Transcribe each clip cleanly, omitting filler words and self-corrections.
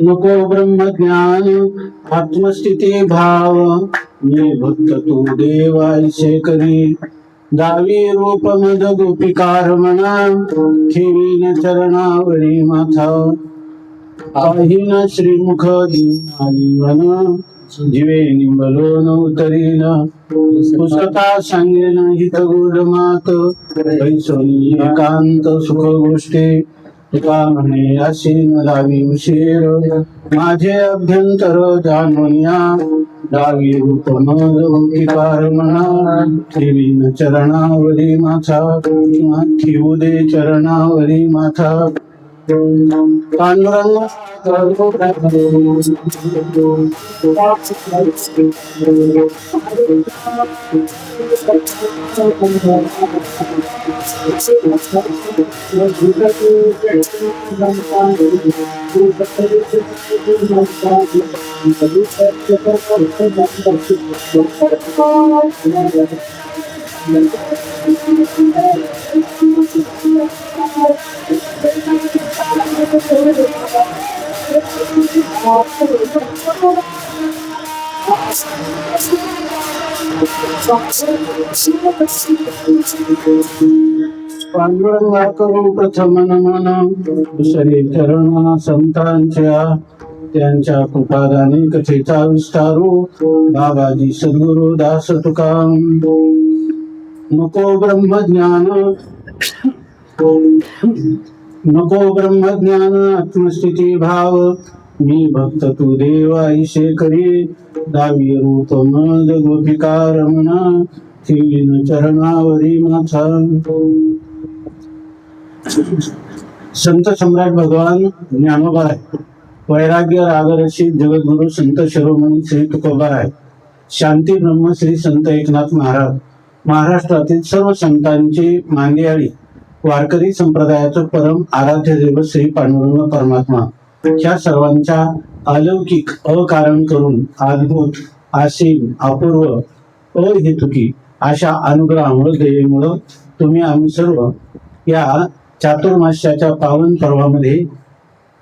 नको ब्रह्मज्ञान आत्मस्थिती भाव, मी भक्त तू देवायसे करी, दावी रूप मद गोपिकार म्हणा, ठेवीन चरणावरी माथा, पाहिन श्रीमुख दीनालिंगन, जीवे निंबलोन उतरीन, पुस्तका सांगेन हित गुड मात, ऐसोनी एकांत सुख गोष्टी, तुका म्हणे अशी न लावी उशीर, माझे अभ्यंतर जाणूया, दावी रूप मद गोपिकार म्हणा, ठेवीन चरणावरी माथा, ठेवू दे चरणावरी माथा, पांडुरंग पांडुरंगा करू प्रथम नमन, दुसरे चरण संतांच्या, त्यांच्या कृपादाने कथेचा विस्तारू, बाबाजी सद्गुरु दास तुका, नको ब्रह्मज्ञान नको ब्रह्मज्ञान आत्मस्थिती भाव, मी भक्त तू देवाईशे करी, दावी रूप मद गोपिकार म्हणा, ठेवीन चरणावरी माथा. संत सम्राट भगवान ज्ञानोबा, वैराग्य रागरशी जगद्गुरु संत शिरोमणी श्री तुकोबा, शांती ब्रह्म श्री संत एकनाथ महाराज, महाराष्ट्रातील सर्व संतांची मांदियाळी, वारकरी संप्रदायाचं परम आराध्य देव श्री पांडुरंग परमात्मा, ह्या सर्वांच्या अलौकिक अकारण करून अद्भुत असीम अपूर्व अहेतुकी अशा अनुग्रहामुळे दयेमुळे तुम्ही आम्ही सर्व या चातुर्मास्याच्या पावन पर्वामध्ये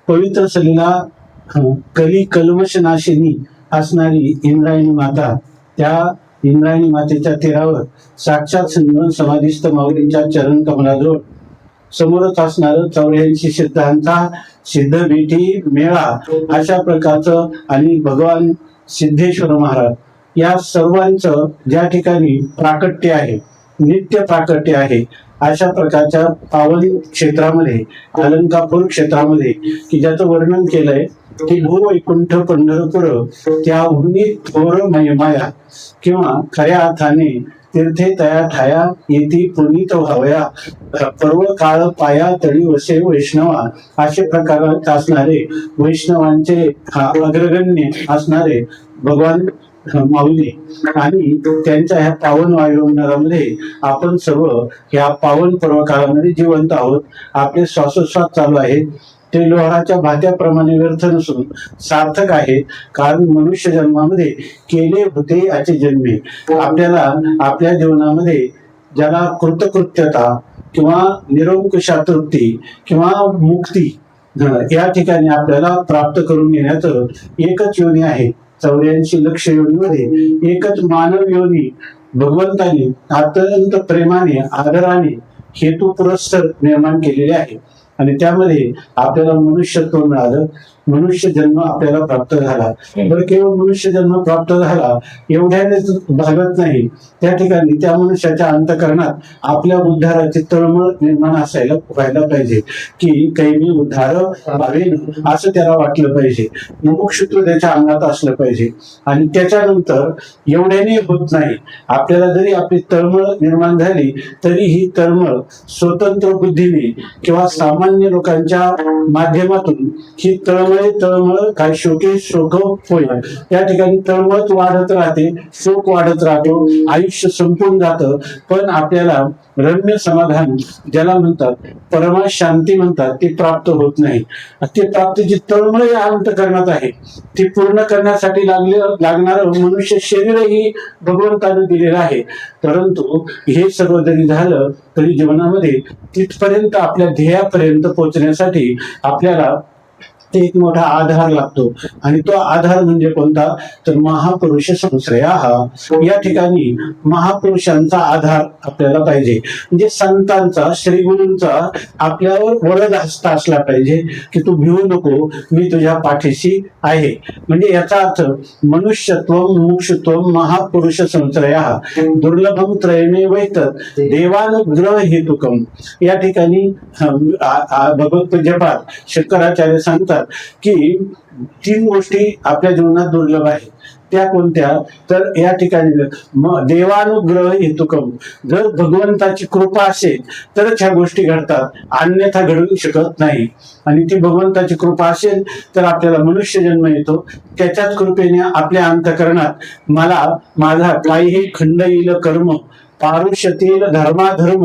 पवित्र सलीला कली कल्मशनाशिनी असणारी इंद्रायणी माता, त्या इंद्रायणी मातेच्या तीरावर साक्षात समाधिस्थ माऊलींच्या चरण कमलाजवळ समोरच असणार 84 सिद्धांचा सिद्ध भेटी मेळा अशा प्रकारचं, आणि भगवान सिद्धेश्वर महाराज या सर्वांचं ज्या ठिकाणी प्राकट्य आहे, नित्य प्राकट्य आहे, अशा प्रकारच्या पावन क्षेत्रामध्ये, अलंकापूर क्षेत्रामध्ये, की ज्याचं वर्णन केलंय की भूवैकुंठ पंढरपूर त्या उन्नी थोर महिमाया, किंवा खऱ्या अर्थाने तीर्थे तया ठाया येती पुनीत व्हावया, पर्व काळ पाया तळी वसे वैष्णवा, असे प्रकार असणारे वैष्णवांचे अग्रगण्य असणारे भगवान माऊली, आणि त्यांच्या ह्या पावन वायुमंडळामध्ये आपण सर्व ह्या पावन पर्व काळामध्ये जिवंत आहोत. आपले श्वासोच्छ्वास चालू आहेत, ते लोहाराच्या भात्याप्रमाणे व्यर्थ नसून सार्थक आहे, कारण मनुष्य जन्मामध्ये केले होते याचे जन्मे. आपल्याला आपल्या जीवनामध्ये ज्याला कृतकृत्यता किंवा निरंकुशा तृप्ती किंवा मुक्ती या ठिकाणी आपल्याला प्राप्त करून घेण्याचं एकच योनी आहे. 84 लक्ष योनीमध्ये एकच मानव योनी भगवंताने अत्यंत प्रेमाने आदराने हेतू पुरस्सर निर्माण केलेले आहे, आणि त्यामध्ये आपल्याला मनुष्यत्व मिळालं, मनुष्य जन्म आपल्याला प्राप्त झाला. बरं, केवळ मनुष्य जन्म प्राप्त झाला एवढ्यानेच भागत नाही, त्या ठिकाणी त्या मनुष्याच्या अंतःकरणात आपल्या उद्धाराची तळमळ निर्माण व्हायला पाहिजे, की काही मी उद्धार व्हावे असं त्याला वाटलं पाहिजे, मुमुक्षुत्व त्याच्या अंगात असलं पाहिजे. आणि त्याच्यानंतर एवढ्याने होत नाही, आपल्याला जरी आपली तळमळ निर्माण झाली तरी ही तळमळ स्वतंत्र बुद्धीने किंवा सामान्य लोकांच्या माध्यमातून ही तळमळ तळमळे तळमळ काय शोके शोक होय. या ठिकाणी तळमळ वाढत राहते, शोक वाढत राहतो, आयुष्य संपून जातं, पण आपल्याला रम्य समाधान ज्याला म्हणतात, परमा शांती म्हणतात, ती प्राप्त होत नाही. ती प्राप्त जी तळमळ या अंतःकरणात आहे ती पूर्ण करण्यासाठी लागणार मनुष्य शरीरही भगवंताने दिलेलं आहे. परंतु हे सर्व जरी झालं तरी जीवनामध्ये तिथपर्यंत आपल्या ध्येयापर्यंत पोहोचण्यासाठी आपल्याला एक मोठा आधार लागतो, आणि तो आधार म्हणजे कोणता, तर महापुरुष संश्रया. या ठिकाणी महापुरुषांचा आधार आपल्याला पाहिजे, म्हणजे संतांचा, श्री गुरूंचा आपल्यावर वरद हस्त असला पाहिजे की तू भिवू नको, मी तुझ्या पाठीशी आहे. म्हणजे याचा अर्थ मनुष्यत्व मुमुक्षुत्व महापुरुष संश्रया दुर्लभम त्रयमे वैतत देवानुग्रह हेतुकम. या ठिकाणी भगवत जपात शंकराचार्य सांगतात की 3 गोष्टी आपल्या जीवनात दुर्लभ आहेत. त्या कोणत्या, तर या ठिकाणी देवानुग्रह हेतुकम, जर भगवंताची कृपा असेल तरच ह्या गोष्टी घडतात, अन्यथा घडू शकत नाही. आणि ती भगवंताची कृपा असेल तर आपल्याला मनुष्य जन्म येतो. त्याच्याच कृपेने आपल्या अंतःकरणात मला माझा काहीही खंड येईल कर्म, पारुष्यतील धर्माधर्म,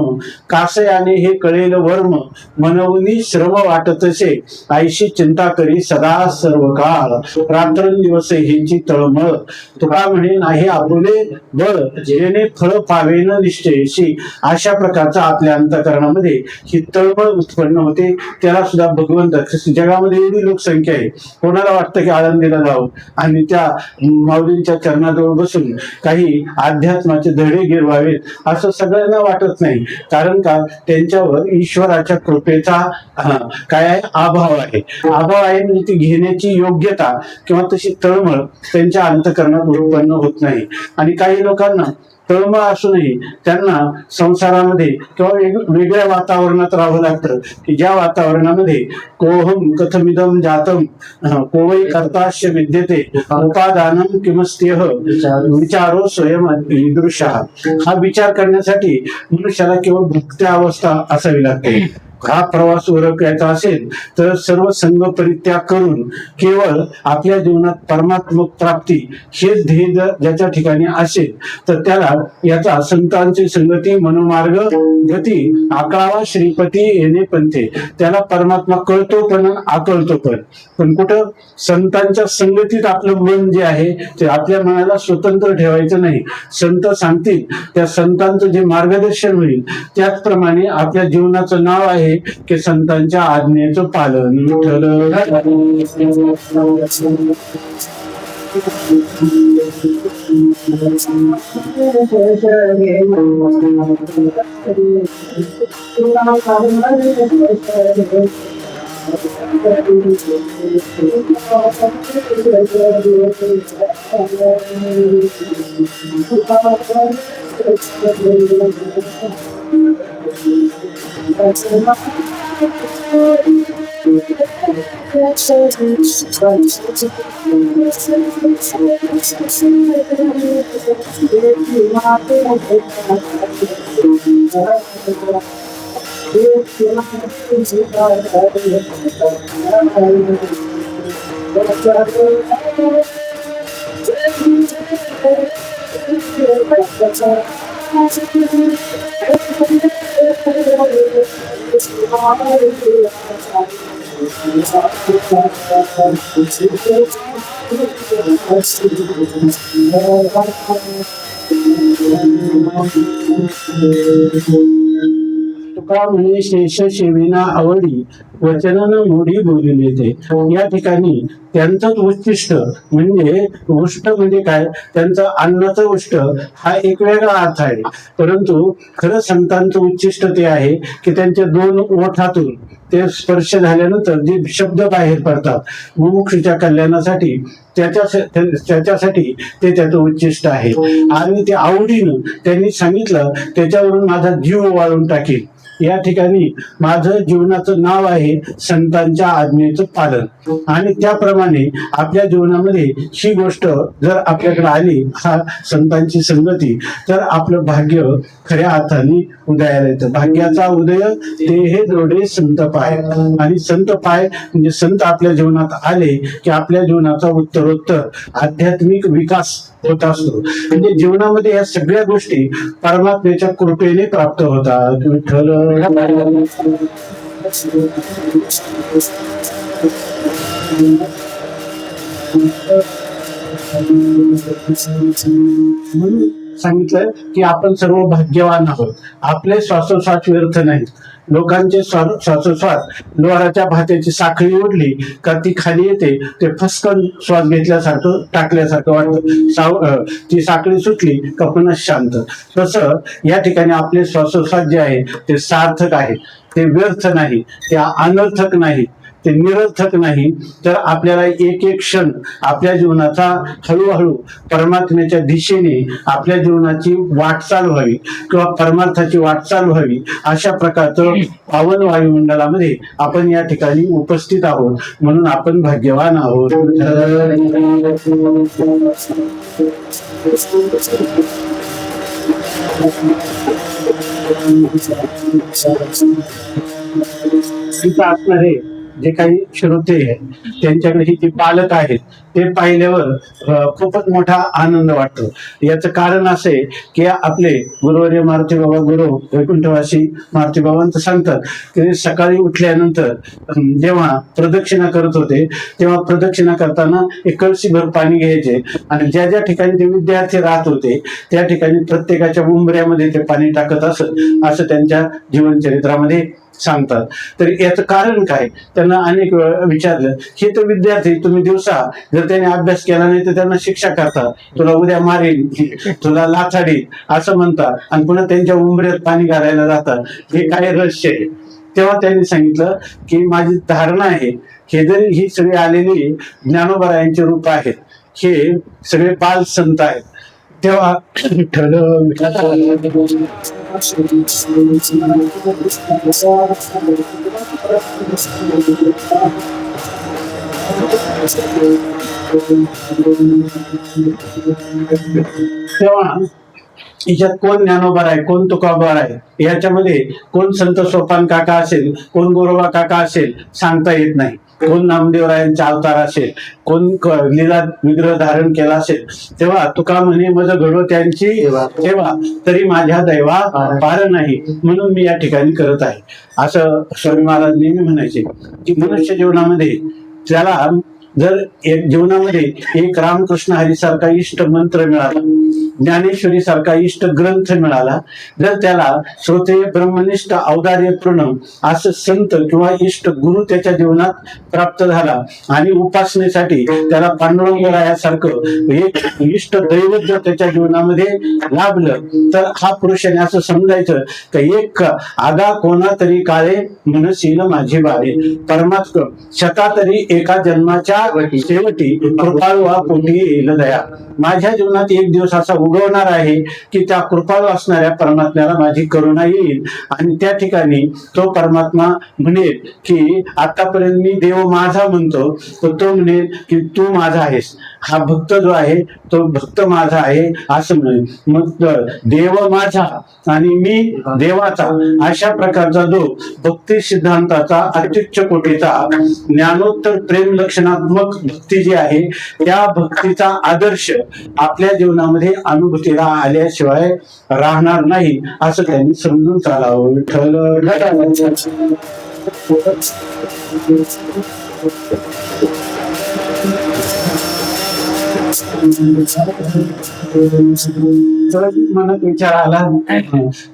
कासयाने हे कळेल वर्म, मनवनी श्रम वाटतसे, आईशी चिंता करी सदा सर्व काळ, रात्रंदिवस ह्याची तळमळ. तुका म्हणे नाही आपुले बळ, जेणे फळ पावेन निश्चयशी. अशा प्रकारचा आपल्या अंतःकरणामध्ये ही तळमळ उत्पन्न होते. त्याला सुद्धा भगवंत, जगामध्ये एवढी लोकसंख्या आहे, कोणाला वाटतं की आळंदीला जावं आणि त्या माऊलींच्या चरणाजवळ बसून काही अध्यात्माचे धडे गिरवावेत, असं सगळ्यांना वाटत नाही. कारण का, त्यांच्यावर ईश्वराच्या कृपेचा काय आहे, अभाव आहे. अभाव आहे म्हणजे ती घेण्याची योग्यता किंवा तशी तळमळ त्यांच्या अंतःकरणात उत्पन्न होत नाही. आणि काही लोकांना तळमळ असूनही त्यांना संसारामध्ये किंवा वेगळ्या वातावरणात राहावं लागतं, की ज्या वातावरणामध्ये कोहम कथमिदम जातम कोवै कर्ताश्य विद्यते उपादानम किमस्त्यह विचारो स्वयं ईदृशः. हा विचार करण्यासाठी मनुष्याला केवळ भुक्त्या अवस्था असावी लागते. हा प्रवास ओळखायचा असेल तर सर्व संघ परित्याग करून केवळ आपल्या जीवनात परमात्मक प्राप्ती हे ध्येय ज्याच्या ठिकाणी असेल तर त्याला याचा संतांची संगती मनोमार्ग गती आकळावा श्रीपती येणे पंथे. त्याला परमात्मा कळतो पण आकळतो पण कुठं, संतांच्या संगतीत आपलं मन जे आहे ते आपल्या मनाला स्वतंत्र ठेवायचं नाही. संत सांगतील त्या संतांचं जे मार्गदर्शन होईल त्याचप्रमाणे आपल्या जीवनाचं नाव आहे की संतांच्या आज्ञेचं पालन. तुका म्हणे शेष शेविना आवडी वचनानं मोडी बोलून येते. या ठिकाणी त्यांचंच उच्चिष्ट म्हणजे उष्ट म्हणजे काय, त्यांचं अन्नाचं उष्ट हा एक वेगळा अर्थ आहे. परंतु खरं संतांचं उच्चिष्ट ते आहे की त्यांच्या 2 ओठातून ते स्पर्श झाल्यानंतर जे शब्द बाहेर पडतात मुमुक्षूच्या कल्याणासाठी, त्याच्यासाठी ते त्याचं उच्चिष्ट आहे. आणि ते आवडीनं त्यांनी सांगितलं त्याच्यावरून माझा जीव वाळून टाकेल. या ठिकाणी माझं जीवनाचं नाव आहे संतांच्या आज्ञेचं पालन, आणि त्याप्रमाणे आपल्या जीवनामध्ये ही गोष्ट जर आपल्याकडे आली, हा संतांची संगती, तर आपलं भाग्य खऱ्या अर्थाने उदयाला येतं. भाग्याचा उदय ते हे जोडे संत पाय, आणि संत पाय म्हणजे संत आपल्या जीवनात आले की आपल्या जीवनाचा उत्तरोत्तर आध्यात्मिक विकास होत असतो. म्हणजे जीवनामध्ये या सगळ्या गोष्टी परमात्म्याच्या कृपेने प्राप्त होतात. विठ्ठल म्हणून सांगितलं की आपण सर्व भाग्यवान आहोत. आपले श्वासोश्वास व्यर्थ नाहीत. लोकांचे श्वासोश्वास लोहाराच्या भात्याची साखळी ओढली का ती खाली येते, ते फसकन श्वास घेतल्यासारखं टाकल्यासारखं वाटतं. ती साखळी सुटली का पुन्हा शांत. तसं या ठिकाणी आपले श्वासोश्वास जे आहे ते सार्थक आहे, ते व्यर्थ नाही, ते अनर्थक नाही, ते निरर्थक नाही. तर आपल्याला एक एक क्षण आपल्या जीवनाचा हळूहळू परमात्म्याच्या दिशेने आपल्या जीवनाची वाटचाल व्हावी किंवा परमार्थाची वाटचाल व्हावी, अशा प्रकारचं पावन वायुमंडळामध्ये आपण या ठिकाणी उपस्थित आहोत. म्हणून आपण भाग्यवान आहोत. असणारे जे काही श्रोते आहेत त्यांच्याकडे ही जी बालक आहेत ते पाहिल्यावर खूपच मोठा आनंद वाटतो. याचं कारण असं आहे की आपले गुरुवर्य मारुती बाबा गुरु वैकुंठवासी मारुती बाबांचं सांगतात की सकाळी उठल्यानंतर जेव्हा प्रदक्षिणा करत होते तेव्हा प्रदक्षिणा करताना एक कळशीभर पाणी घ्यायचे, आणि ज्या ज्या ठिकाणी ते विद्यार्थी राहत होते त्या ठिकाणी प्रत्येकाच्या उंबऱ्यामध्ये ते पाणी टाकत असत, असं त्यांच्या जीवनचरित्रामध्ये सांगतात. तर याचं कारण काय, त्यांना अनेक विचारलं. हे तर विद्यार्थी, तुम्ही दिवसा जर त्याने अभ्यास केला नाही तर त्यांना शिक्षा करता, तुला उद्या मारेल, तुला लाथाडी असं म्हणतात, आणि पुन्हा त्यांच्या उंबऱ्यात पाणी घालायला जातात. हे काय रहस्य आहे? तेव्हा त्यांनी सांगितलं की माझी धारणा आहे, हे जरी ही सगळे आलेली ज्ञानोबरायांचे रूप आहेत, हे सगळे बाल संत आहेत. तेव्हा तेव्हा याच्यात कोण ज्ञानोबर आहे, कोण तुकोबर आहे, याच्यामध्ये कोण संत सोपान काका असेल, कोण गोरोबा काका असेल, सांगता येत नाही. कोण नामदेवरायांचा अवतार असेल, कोण लीला विग्रह धारण केला असेल. तेव्हा तुका म्हणे मज घडो त्यांची तेव्हा तरी माझ्या दैवा पार नाही, म्हणून मी या ठिकाणी करत आहे, असं स्वामी महाराज नेहमी म्हणायचे. की मनुष्य जीवनामध्ये त्याला जर एक जीवनामध्ये एक रामकृष्ण हरी सारखा इष्ट मंत्र मिळाला, ज्ञानेश्वरी सारखा इष्ट ग्रंथ मिळाला, जर त्याला श्रोतेय ब्रह्मनिष्ठ औदार्यपूर्ण असं संत किंवा इष्ट गुरु त्याच्या जीवनात प्राप्त झाला, आणि उपासनेसाठी त्याला पांडुरंगरायासारखं एक इष्ट दैवत जर त्याच्या जीवनामध्ये लाभलं, तर हा पुरुषाने असं समजायचं की एक आगा कोणा तरी काळे मनशील माझी बाळे, परमात्मा शता तरी एका जन्माच्या शेवटी कृपाळू पोटी येईल दया. माझ्या जीवनात एक दिवस असा उगवणार आहे की त्या कृपाळू असणाऱ्या परमात्म्याला माझी करुणा येईल, आणि त्या ठिकाणी तो परमात्मा म्हणेल की आतापर्यंत मी देव माझा म्हणतो, तर तो म्हणेल की तू माझा आहेस, हा भक्त जो आहे तो भक्त माझा आहे असं म्हणेल. मग देव माझा आणि मी देवाचा, अशा प्रकारचा जो भक्ती सिद्धांताचा अत्युच्च कोटीचा ज्ञानोत्तर प्रेम लक्षणात्मक भक्ती जी आहे, त्या भक्तीचा आदर्श आपल्या जीवनामध्ये अनुभूतीला आल्याशिवाय राहणार नाही, असं त्यांनी समजून चालावं. विठ्ठल मनात विचार आला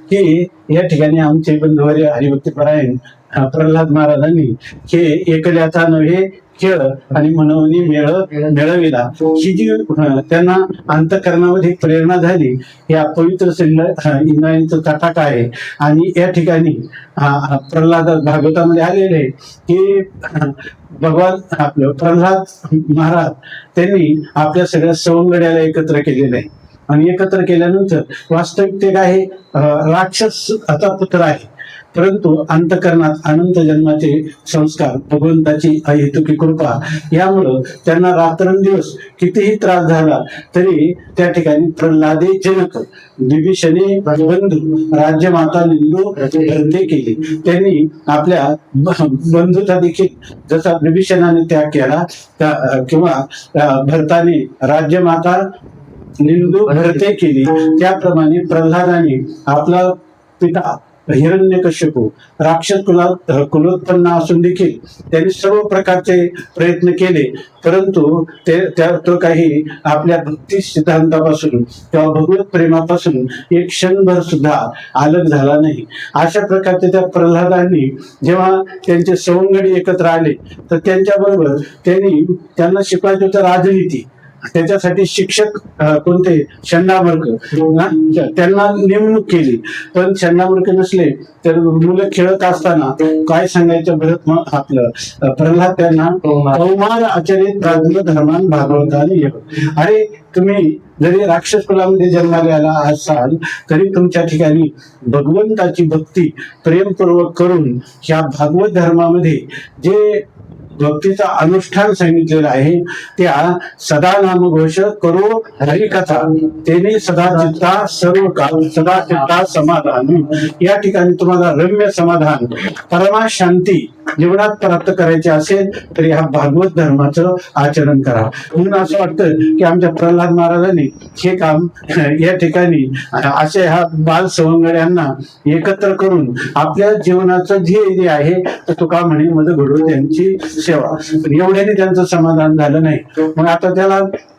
की या ठिकाणी आमचे बंधुवर्य हरिभक्तीपरायण प्रल्हाद महाराजांनी हे एकल्याचा नव्हे खेळ आणि मनवणी मिळविला, ही जी त्यांना अंतःकरणामध्ये प्रेरणा झाली, या पवित्र इंद्रायणीचं तटाक आहे. आणि या ठिकाणी प्रल्हाद भागवतामध्ये आलेले आहे की भगवान आपलं प्रल्हाद महाराज त्यांनी आपल्या सगळ्या सवंगड्याला एकत्र केलेलं आहे, आणि एकत्र केल्यानंतर वास्तविक ते काय राक्षस आता पुत्र आहे, परंतु अंतःकरणात अनंत जन्माचे संस्कार, भगवंताची अहेतुकी कृपा यामुळं त्यांना रात्रंदिवस कितीही त्रास झाला तरी त्या ठिकाणी प्रल्हादे जनक विभीषणे बंधू राज्यमाता निंदू धरते केली. त्यांनी आपल्या बंधूचा देखील जसा विभीषणाने त्याग केला किंवा भरताने राज्यमाता निंदू भरते केली, त्याप्रमाणे प्रल्हादाने आपला पिता हिरण्यकश्यपू राक्षस कुलोत्पन्न असून देखील त्यांनी सर्व प्रकारचे प्रयत्न केले, परंतु तो काही आपल्या भक्ती सिद्धांतापासून किंवा भगवत प्रेमापासून एक क्षणभर सुद्धा अलग झाला नाही. अशा प्रकारचे त्या प्रल्हादांनी जेव्हा त्यांचे सवंगडी एकत्र आले तर त्यांच्याबरोबर त्यांना शिकवायचे होतं राजनीती. त्याच्यासाठी शिक्षक कोणते शंडामर्क त्यांना नेमणूक केली, पण शंडामर्क नसले तर मुलं खेळत असताना काय सांगायचं आपलं प्रल्हाद त्यांना कौमार आचरित धर्मान भागवताने अरे तुम्ही जरी राक्षस कुलामध्ये जन्माला असाल तरी तुमच्या ठिकाणी भगवंताची भक्ती प्रेमपूर्वक करून ह्या भागवत धर्मामध्ये जे भक्तीचा अनुष्ठान सांगितलेला आहे त्या सदा नामघोष करो हरिकथा तेने सदा चित्ता सर्व काळ सदा चित्ता समाधान. या ठिकाणी तुम्हाला रम्य समाधान परमा शांती जीवनात प्राप्त करायचे असेल तर ह्या भागवत धर्माचं आचरण करा. म्हणून असं वाटतं की आमच्या प्रल्हाद महाराजांनी हे काम या ठिकाणी असे ह्या बाल सवंगड्यांना एकत्र करून आपल्या जीवनाचं ध्येय जे आहे तर तुका म्हणे मज घडू त्यांची सेवा. पण एवढ्याने त्यांचं समाधान झालं नाही. मग आता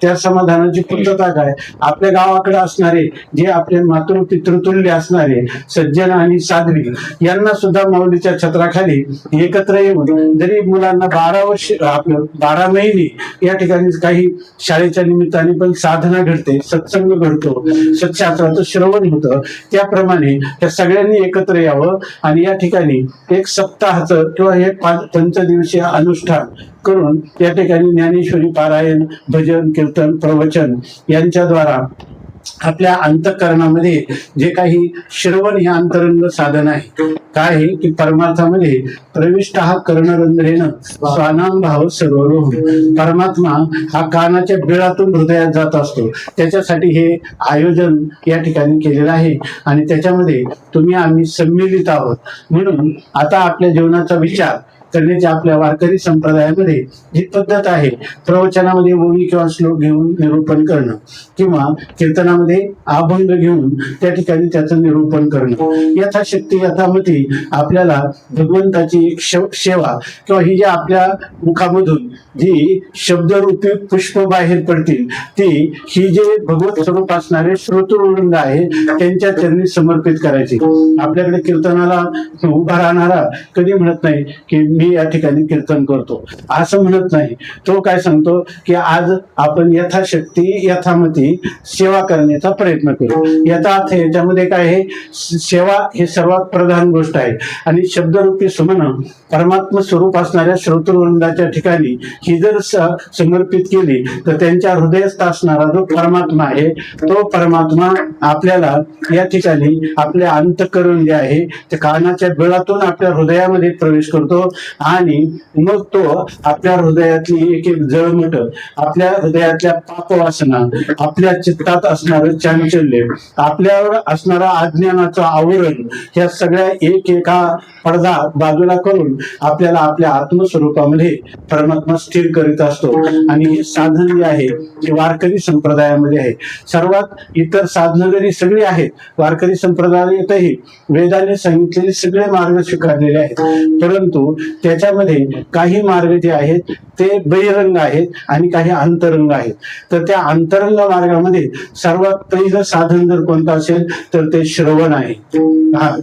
त्या समाधानाची पूर्तता काय? आपल्या गावाकडे असणारे जे आपले मातृ पितृतुल्य असणारे सज्जन आणि साध्वी यांना सुद्धा माऊलीच्या छत्राखाली एकत्र येऊन जरी मुलांना 12 महिने या ठिकाणी काही शाळेच्या निमित्ताने पण साधना घडते, सत्संग घडतो, सत्शास्त्राचं श्रवण होतं, त्याप्रमाणे त्या सगळ्यांनी एकत्र यावं आणि या ठिकाणी एक सप्ताहाचं किंवा हे 5 दिवसीय अनुष्ठान करून या ठिकाणी ज्ञानेश्वरी पारायण, भजन, कीर्तन, प्रवचन यांच्याद्वारा आपल्या अंतःकरणामध्ये जे काही श्रवण हे अंतरंग साधन आहे, काय आहे की परमार्थामध्ये प्रविष्ट हा कर्णरंध्रेन स्वानाम भाव सर्वरोह. परमात्मा हा कानाच्या बिळातून हृदयात जात असतो. त्याच्यासाठी हे आयोजन या ठिकाणी केलेलं आहे आणि त्याच्यामध्ये आम्ही सम्मिलित आहोत. म्हणून आता आपल्या जीवनाचा विचार करण्याची आपल्या वारकरी संप्रदायामध्ये जी पद्धत आहे, प्रवचनामध्ये ओवी किंवा श्लोक घेऊन निरूपण करणं किंवा कीर्तनामध्ये अभंग घेऊन त्या ठिकाणी त्याचं निरूपण करणं, यथाशक्ती यथामती आपल्याला भगवंताची एक सेवा किंवा ही जी आपल्या मुखामधून जी शब्दरूपी पुष्प बाहेर पडतील ही जे भगवत स्वरूप असणारे श्रोतृवृंद आहे त्यांच्या चरणी समर्पित करायची. आपल्याकडे कीर्तनाला उभा राहणारा कधी म्हणत नाही की मी या ठिकाणी कीर्तन करतो, असं म्हणत नाही. तो काय सांगतो की आज आपण यथाशक्ती यथामती सेवा करण्याचा प्रयत्न करू. यथार्थ याच्यामध्ये काय आहे, सेवा हे सर्वात प्रधान गोष्ट आहे आणि शब्दरूपी सुमन परमात्म स्वरूप असणाऱ्या श्रोतृवृंदाच्या ठिकाणी ही जर समर्पित केली तर त्यांच्या हृदयस्थ असणारा जो परमात्मा आहे तो परमात्मा आपल्याला या ठिकाणी आपले अंतःकरण जे आहे ते कानाच्या बिळातून आपल्या हृदयामध्ये प्रवेश करतो आणि मग तो आपल्या हृदयातली एक एक जळमट, आपल्या हृदयातल्या पापवासना, आपल्या चित्तात असणारं चांचल्य, आपल्यावर असणारा अज्ञानाचं आवरण, ह्या सगळ्या एका पडदा बाजूला करून आपल्याला आपल्या आत्मस्वरूपामध्ये परमात्मा स्थिर करीत असतो. आणि हे साधन जे आहे ते वारकरी संप्रदायामध्ये आहे. सर्वात इतर साधनं जरी सगळी आहेत, वारकरी संप्रदायातही वेदाने सांगितलेले सगळे मार्ग स्वीकारलेले आहेत, परंतु त्याच्यामध्ये काही मार्ग जे आहेत ते बहिरंग आहेत आणि काही अंतरंग आहेत. तर त्या अंतरंग मार्गामध्ये सर्वात पहिलं साधन जर कोणतं असेल तर ते श्रवण आहे.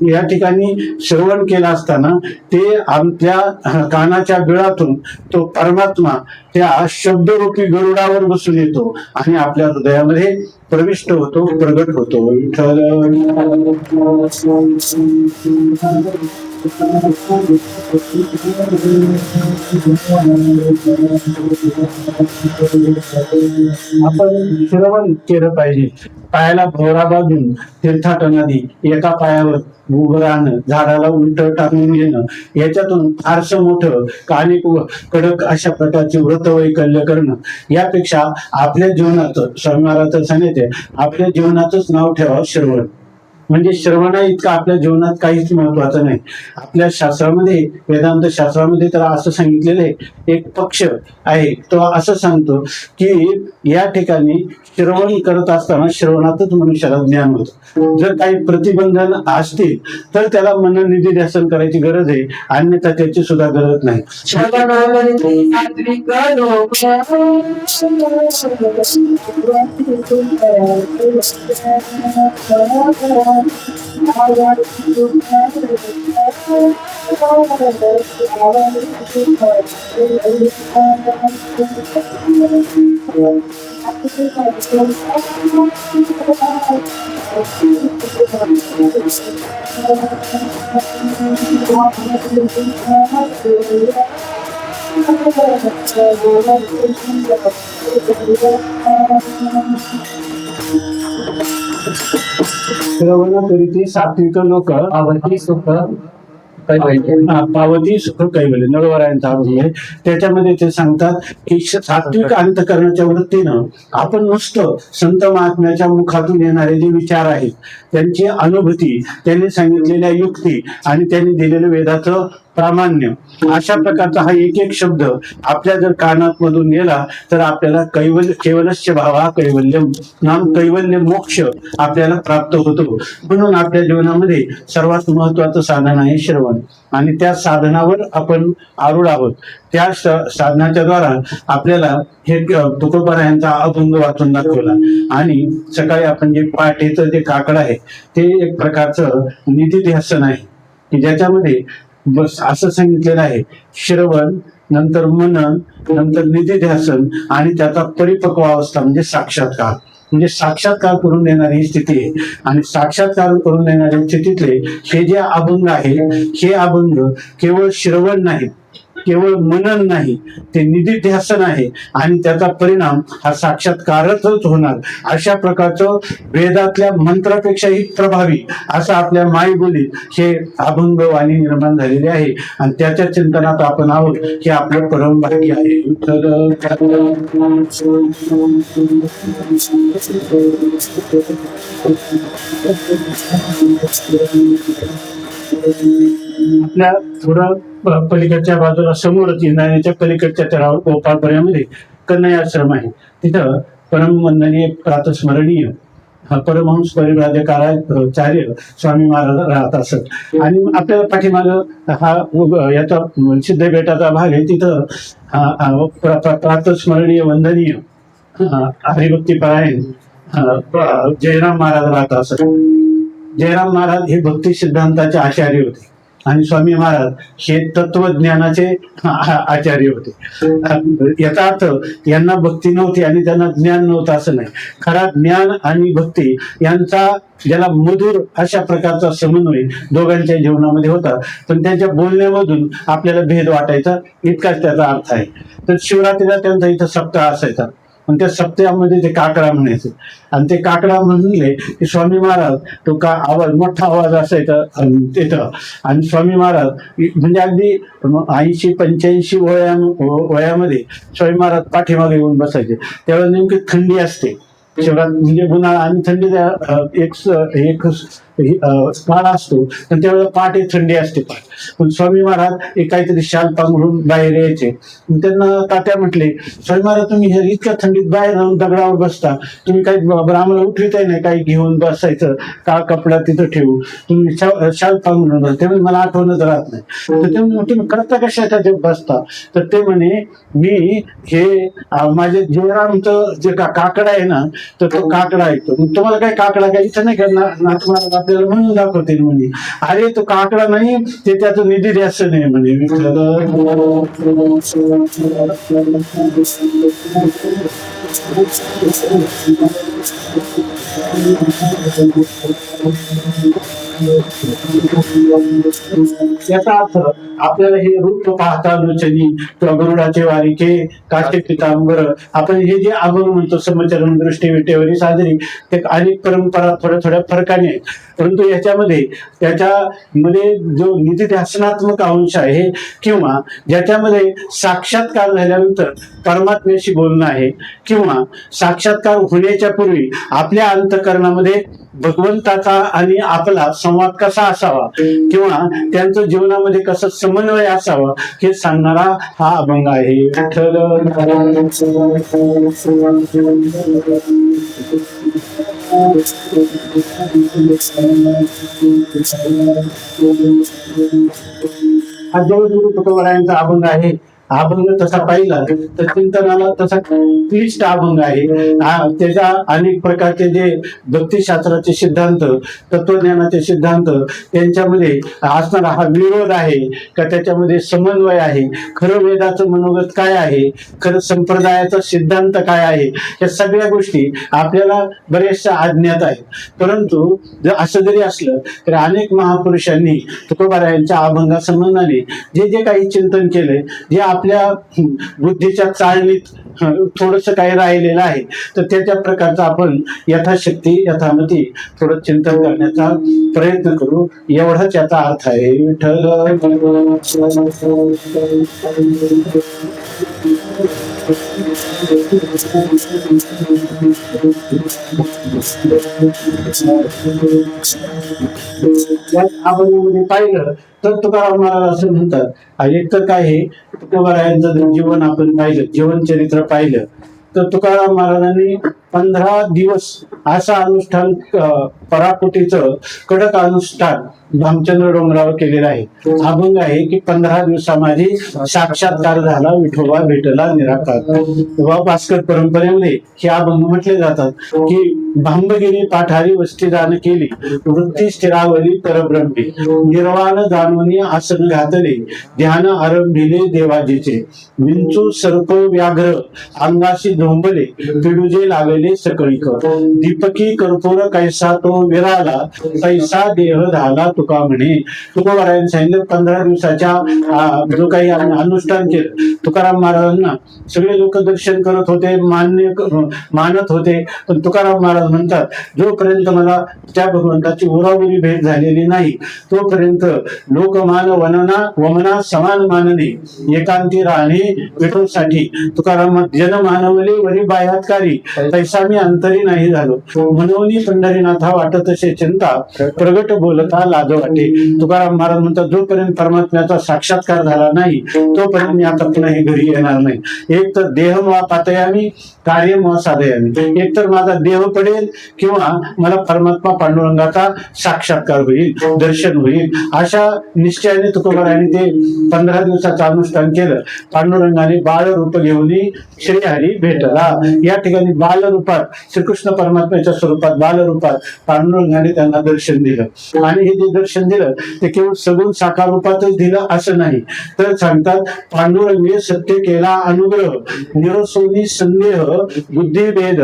या ठिकाणी श्रवण केलं असताना ते आपल्या कानाच्या बिळातून तो परमात्मा त्या शब्दरूपी गरुडावर बसून येतो आणि आपल्या हृदयामध्ये प्रविष्ट होतो, प्रगट होतो. आपण श्रवण केलं पाहिजे. पायाला भोवरा बांधून तीर्थाटन नदी एका पायावर उभं राहणं, झाडाला उलट टाकून घेणं, याच्यातून फारसं मोठं आणि कडक अशा प्रकारचे व्रत वैकल्य करणं यापेक्षा आपल्या जीवनात स्वामी महाराज सांगितले, आपल्या जीवनातच नाव ठेवा श्रवण. म्हणजे श्रवणा इतकं आपल्या जीवनात काहीच महत्वाचं नाही. आपल्या शास्त्रामध्ये, वेदांत शास्त्रामध्ये तर असं सांगितलेलं आहे, एक पक्ष आहे तो असं सांगतो की या ठिकाणी श्रवण करत असताना श्रवणातच मनुष्याला ज्ञान होतं. जर काही प्रतिबंधन असतील तर त्याला मननिधी ध्यासन करायची गरज आहे, अन्यथा त्याची सुद्धा गरज नाही. श्रवणाकरिता सात्विक लोक पावती सुख कैवल्य नळवरायांचा अभंग आहे. त्याच्यामध्ये ते सांगतात की सात्विक अंतकरणाच्या वृत्तीनं आपण नुसतं संत महात्म्याच्या मुखातून येणारे जे विचार आहेत, त्यांची अनुभूती, त्यांनी सांगितलेल्या युक्ती आणि त्यांनी दिलेलं वेदाचं प्रामाण्य, अशा प्रकारचा हा एक एक शब्द आपल्या जर कानात मधून गेला तर आपल्याला कैवल्य, केवलस्य भावा कैवल्यम नाम, कैवल्य मोक्ष आपल्याला प्राप्त होतो. म्हणून आपल्या जीवनामध्ये सर्वात महत्वाचं साधन आहे श्रवण, आणि त्या साधनावर आपण आरूढ आहोत. त्या साधनाच्या द्वारा आपल्याला हे तुकोबारायांचा अभंग वाचून दाखवला. आणि सकाळी आपण जे पाठेचं जे काकड आहे ते एक प्रकारचं निधिध्यासन आहे की ज्याच्यामध्ये बस असं सांगितलेलं आहे, श्रवण, नंतर मनन, नंतर निधिध्यासन आणि त्याचा परिपक्व अवस्था म्हणजे साक्षात्कार. म्हणजे साक्षात्कार करून देणारी ही स्थिती आहे. आणि साक्षात्कार करून देणाऱ्या स्थितीतले हे जे अभंग आहे, हे अभंग केवळ श्रवण नाही, केवळ मनन नाही, ते निधिध्यासन आहे आणि त्याचा परिणाम हा साक्षात्कारच होणार. अशा प्रकारचं वेदातल्या मंत्रापेक्षाही प्रभावी असं आपल्या मायबोलीत हे अभंग वाणी निर्माण झालेले आहे. आणि त्याच्या चिंतनात आपण आहोत हे आपलं परम भाग्य आहे. आपल्या थोडं पलीकडच्या बाजूला समोरच इंद्रायणीच्या पलीकडच्या तळावर गोपाळपुऱ्यामध्ये कन्हैया आश्रम आहे. तिथं परमवंदनीय प्रातस्मरणीय परमहंस परिव्राजकाचार्य स्वामी महाराज राहत असत. आणि आपल्या पाठीमागं हा याचा सिद्ध बेटाचा भाग आहे. तिथं प्रातस्मरणीय वंदनीय हरिभक्तीपरायण जयराम महाराज राहत असत. जयराम महाराज हे भक्ती सिद्धांताचे आचार्य होते आणि स्वामी महाराज हे तत्वज्ञानाचे आचार्य होते. याचा अर्थ यांना भक्ती नव्हती आणि त्यांना ज्ञान नव्हतं असं नाही. खरा ज्ञान आणि भक्ती यांचा, ज्याला मधुर अशा प्रकारचा समन्वय दोघांच्या जीवनामध्ये होता. पण त्यांच्या बोलण्यामधून आपल्याला भेद वाटायचा, इतकाच त्याचा अर्थ आहे. तर शिवरात्रीला त्यांचा इथं सप्ताह असायचा. पण त्या सप्त्यामध्ये ते काकडा म्हणायचे. आणि ते काकडा म्हणले की स्वामी महाराज तो का आवाज, मोठा आवाज असायचा तिथं. आणि स्वामी महाराज म्हणजे अगदी 80-85 वयामध्ये स्वामी महाराज पाठीमागे येऊन बसायचे. त्यावेळेस नेमकी थंडी असते, शिवरात म्हणजे उन्हाळा आणि थंडीचा एक काळ असतो. पण त्यावेळेला पहाटे थंडी असते. पण स्वामी महाराज एक काहीतरी शाल पांघरून बाहेर यायचे. त्यांना तात्या म्हटले, स्वामी महाराज तुम्ही हे इतक्या थंडीत बाहेर राहून दगडावर बसता, तुम्ही काही आम्हाला उठविताय नाही, काही घेऊन बसायचं काळ कपडा तिथं ठेवू, तुम्ही शाल पांघरून. त्यामुळे मला आठवणच राहत नाही. तर तुम्ही करता कशा ते बसता? तर ते म्हणे, मी हे माझे जयरामचं जे काकडा आहे ना, तर तो काकडा ऐकतो. तुम्हाला काय काकडा काय इथं नाही करणार ना, तुम्हाला आपल्याला म्हणून दाखवते म्हणे. अरे तो काकडा नाही, ते त्याचं निधिध्यासन आहे म्हणे. याचा अर्थ आपल्याला हे रूप पाहता लोचनी किंवा गरुडाचे वारिके काष्टी पितांबर आपण हे जे अभंग म्हणतो समचरण दृष्टी विटेवरी साजरी ते अनेक परंपरा थोड्या थोड्या फरकाने आहेत. परंतु याच्यामध्ये जो निधिध्यासनात्मक अंश आहे किंवा ज्याच्यामध्ये साक्षात्कार झाल्यानंतर परमात्म्याशी बोलणं आहे किंवा साक्षात्कार होण्याच्या पूर्वी आपल्या अंतःकरणामध्ये भगवंताचा आणि आपला संवाद कसा असावा किंवा त्यांचं जीवनामध्ये कसं समन्वय असावा हे सांगणारा हा अभंग आहे. विठ्ठल हा जगद्गुरु तुकोबारायांचा अभंग आहे. अभंग तसा पाहिला तर चिंतनाला तसा क्लिष्ट अभंग आहे. त्याच्या अनेक प्रकारचे जे भक्तिशास्त्राचे सिद्धांत तत्वज्ञानाचे सिद्धांत त्यांच्यामध्ये असणारा हा विरोध आहे का त्याच्यामध्ये समन्वय आहे. खरं वेदाचं मनोगत काय आहे, खरं संप्रदायाचा सिद्धांत काय आहे, या सगळ्या गोष्टी आपल्याला बऱ्याचशा अज्ञात आहेत. परंतु जर असं जरी असलं तरी अनेक महापुरुषांनी तुकोबारायांच्या अभंगासंबंधाने जे जे काही चिंतन केलंय, जे आपल्या बुद्धीच्या चाळणीत थोडस काही राहिलेलं आहे तर त्याच्या प्रकारचा आपण यथाशक्ती यथामती थोडं चिंतन करण्याचा प्रयत्न करू एवढाच याचा अर्थ आहे. विठ्ठल अभंगामध्ये पाहिलं तर तुकाराम महाराज असं म्हणतात. एक तर काय हे तुकोबारायांचं जर जीवन आपण पाहिलं, जीवन चरित्र पाहिलं तर तुकाराम महाराजांनी 15 दिवस असं अनुष्ठान पराकोटीचं कडक अनुष्ठान भामचंद्र डोंगरावर केलेलं आहे. अभंग आहे की 15 दिवसा माझी साक्षात्कार झाला विठोबा भेटला निराकार. भास्कर परंपरेमध्ये हे अभंग म्हटले जातात की भांबगिरी पाठारी वस्ती दान केली वृत्ती स्थिरावली परब्रह्मी निर्वाण जाणवणी आसन घातले ध्यान आरंभिले देवाजीचे विंचू सर्प व्याघ्र अंगाशी झोंबले पिडुजे लागले सकळीक दीपकी कर्पूर कैसा तो विराला पैसा देह झाला तुका म्हणे. तुकोबारायांनी सांगितलं 15 दिवसाच्या जो काही अनुष्ठान केलं तुकाराम महाराजांना सगळे लोक दर्शन करत होते, मानत होते. पण तुकाराम महाराज म्हणतात जोपर्यंत मला त्या भगवंताची उरावरी भेट झालेली नाही तोपर्यंत लोकमान वमना समान मानणे एकांती राहणे विठोसाठी. तुकाराम जन मानवले वरी बाह्यातकारी पैसा मी अंतरी नाही झालो म्हणून पंढरीनाथा वाटत असे चिंता प्रगट बोलता लाज वाटे. तुकाराम महाराज म्हणतात जोपर्यंत परमात्म्याचा साक्षात्कार झाला नाही तोपर्यंत मी आता पुन्हा हे घरी येणार नाही. एक तर देह वा पातयामी कार्य वा साधयामी, एक तर माझा देह पडेल किंवा मला परमात्मा पांडुरंगाचा साक्षात्कार होईल, दर्शन होईल. अशा निश्चयाने तुकोबारायांनी ते 15 दिवसाचं अनुष्ठान केलं. पांडुरंगाने बाळ रूप घेऊन श्रीहरी भेटला. या ठिकाणी बाल रूपात श्रीकृष्ण परमात्म्याच्या स्वरूपात बाल रूपात पांडुरंगाने त्यांना दर्शन दिलं. आणि हे जे दर्शन दिलं ते केवळ सगुण साकार रूपातच दिलं असं नाही तर सांगतात पांडुरंगे सत्य केला अनुग्रह निरसोनी संदेह बुद्धिभेद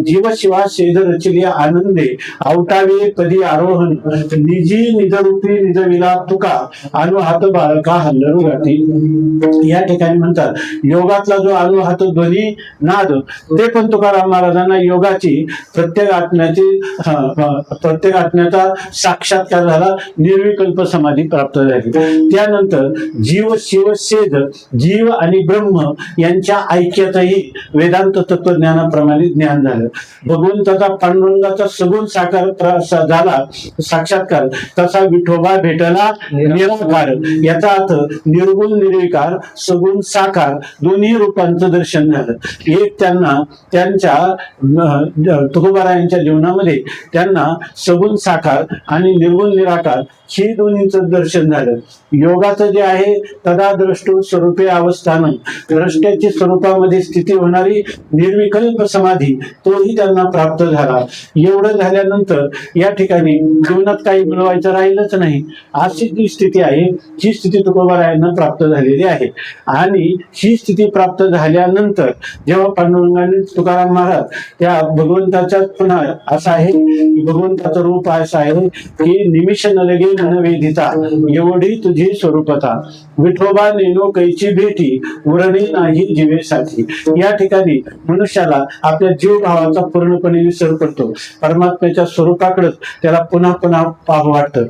जीव शिवा शेद रचिली आनंदे अवटावे कधी आरोहण निजी निजरूपी निजविला तुका अनुहात बाळका हल्लरू गाठी. या ठिकाणी म्हणतात योगातला जो अनुहात ध्वनी नाद ते पण तुकाराम महाराजांना योगाची प्रत्येक आत्म्याचा साक्षात्कार झाला, निर्विकल्प समाधी प्राप्त झाली. त्यानंतर जीव शिव शेद जीव आणि ब्रह्म यांच्या ऐक्यातही वेदांत तत्वज्ञानाप्रमाणे ज्ञान झालं. भगवंताचा पांडुरंगाचा सगुण साकार झाला साक्षात्कार तसा विठोबा भेटला निराकार. याचा अर्थ निर्गुण निर्विकार सगुण साकार दोन्ही रूपांचं दर्शन झालं. एक त्यांच्या तुकोबारायांच्या जीवनामध्ये त्यांना सगुण साकार आणि निर्गुण निराकार ही दोन्हीचं दर्शन झालं. योगाचं जे आहे तदा द्रष्टो स्वरूपे अवस्थानं, द्रष्ट्याची स्वरूपामध्ये स्थिती होणारी निर्विकल्प समाधी, तोही त्यांना प्राप्त झाला. एवढं झाल्यानंतर या ठिकाणी जीवनात काही मिळवायचं राहिलंच नाही. अशी जी स्थिती आहे ही स्थिती तुकोबारायांना प्राप्त झालेली आहे. आणि ही स्थिती प्राप्त झाल्यानंतर जेव्हा पांडुरंगाने तुकाराम महाराज त्या भगवंताच्या पुन्हा असं आहे की भगवंताचं रूप असं आहे की निमिष न लगे मन वेदिता, एवढी तुझी स्वरूपता, विठोबा नेनो कैची भेटी, उरणे नाही जीवेसाठी. या ठिकाणी मनुष्याला आपल्या जीव भावाचा पूर्णपणे विसर पडतो. परमात्म्याच्या स्वरूपाकडे त्याला पुन्हा पुन्हा पाहावं वाटतं.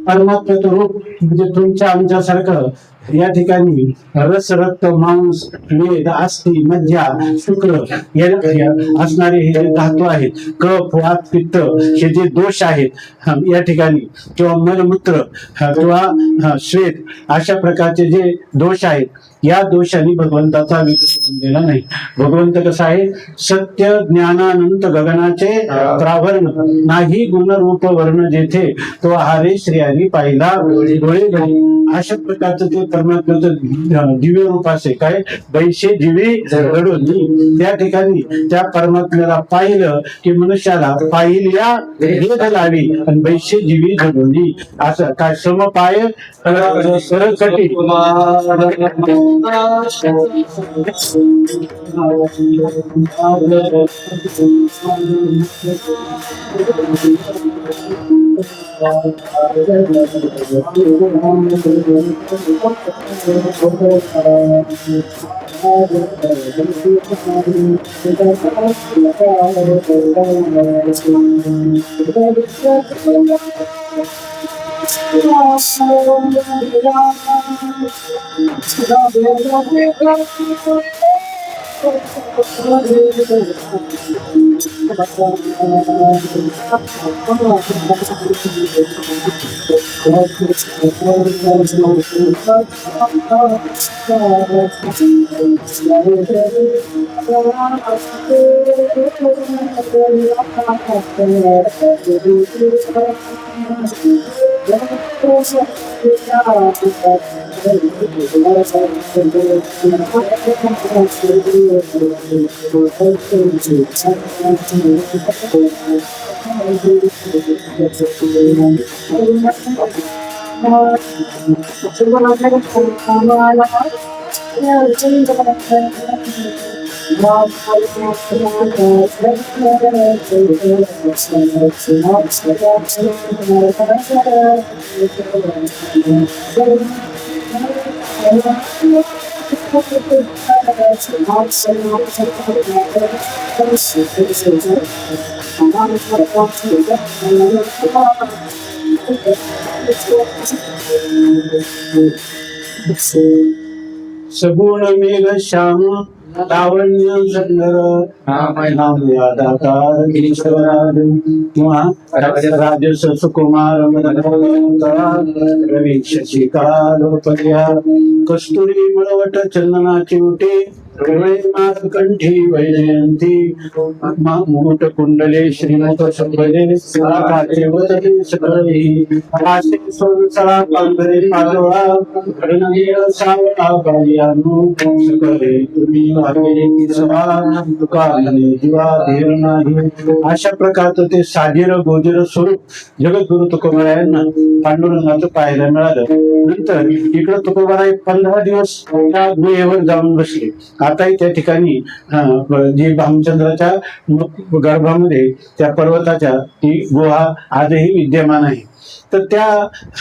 परमात्म्याचं रूप म्हणजे तुमच्या आमच्यासारखं या ठिकाणी रस, रक्त, मांस, मेद, अस्थि, मज्जा, शुक्र या असणारे हे जे धातू आहेत, कफ, वात, पित्त हे जे दोष आहेत या ठिकाणी, किंवा मलमूत्र किंवा श्वेत, अशा प्रकारचे जे दोष आहेत, या दोषांनी भगवंताचा विग्रह बनलेला नाही. भगवंत कसा आहे? सत्य ज्ञानानंत गगनाचे प्रावरण, नाही गुण रूप वर्ण जेथे, तो हारे श्रेयानी पाहिला डोळे घडी. अशा प्रकारचं ते परमात्म्याचं दिव्य रूप असे काय, बैशे जीवी घडून. त्या ठिकाणी त्या परमात्म्याला पाहिलं की मनुष्याला पाहिल्या वेद लावी आणि बैशे जीवी घडून. असं काय समपाय सरकटी सगुण मेघ श्याम लावण्य सुंदर किंवा राजस सुकुमार रवी शशिकालोपया कस्तुरी मळवट चंदनाची उटे कंठी वैजयंती मुकुट कुंडले श्रीमंत सकले सकले आशे संसार पांघरे पाडोळा घडणीय सावळा बायानु सकले तुम्ही वागे सभा तुकाने जीवा धीर नाही. अशा प्रकारचं ते साजीर गोजीर स्वरूप जगद्गुरु तुकोबारायांना पांडुरंगाचं पाहायला मिळालं. नंतर इकडं तुकोबाराय 15 दिवस त्या गुहेवर जाऊन बसले. आताही त्या ठिकाणी जी भामचंद्राच्या गर्भामध्ये त्या पर्वताच्या ती गुहा आजही विद्यमान आहे. तर त्या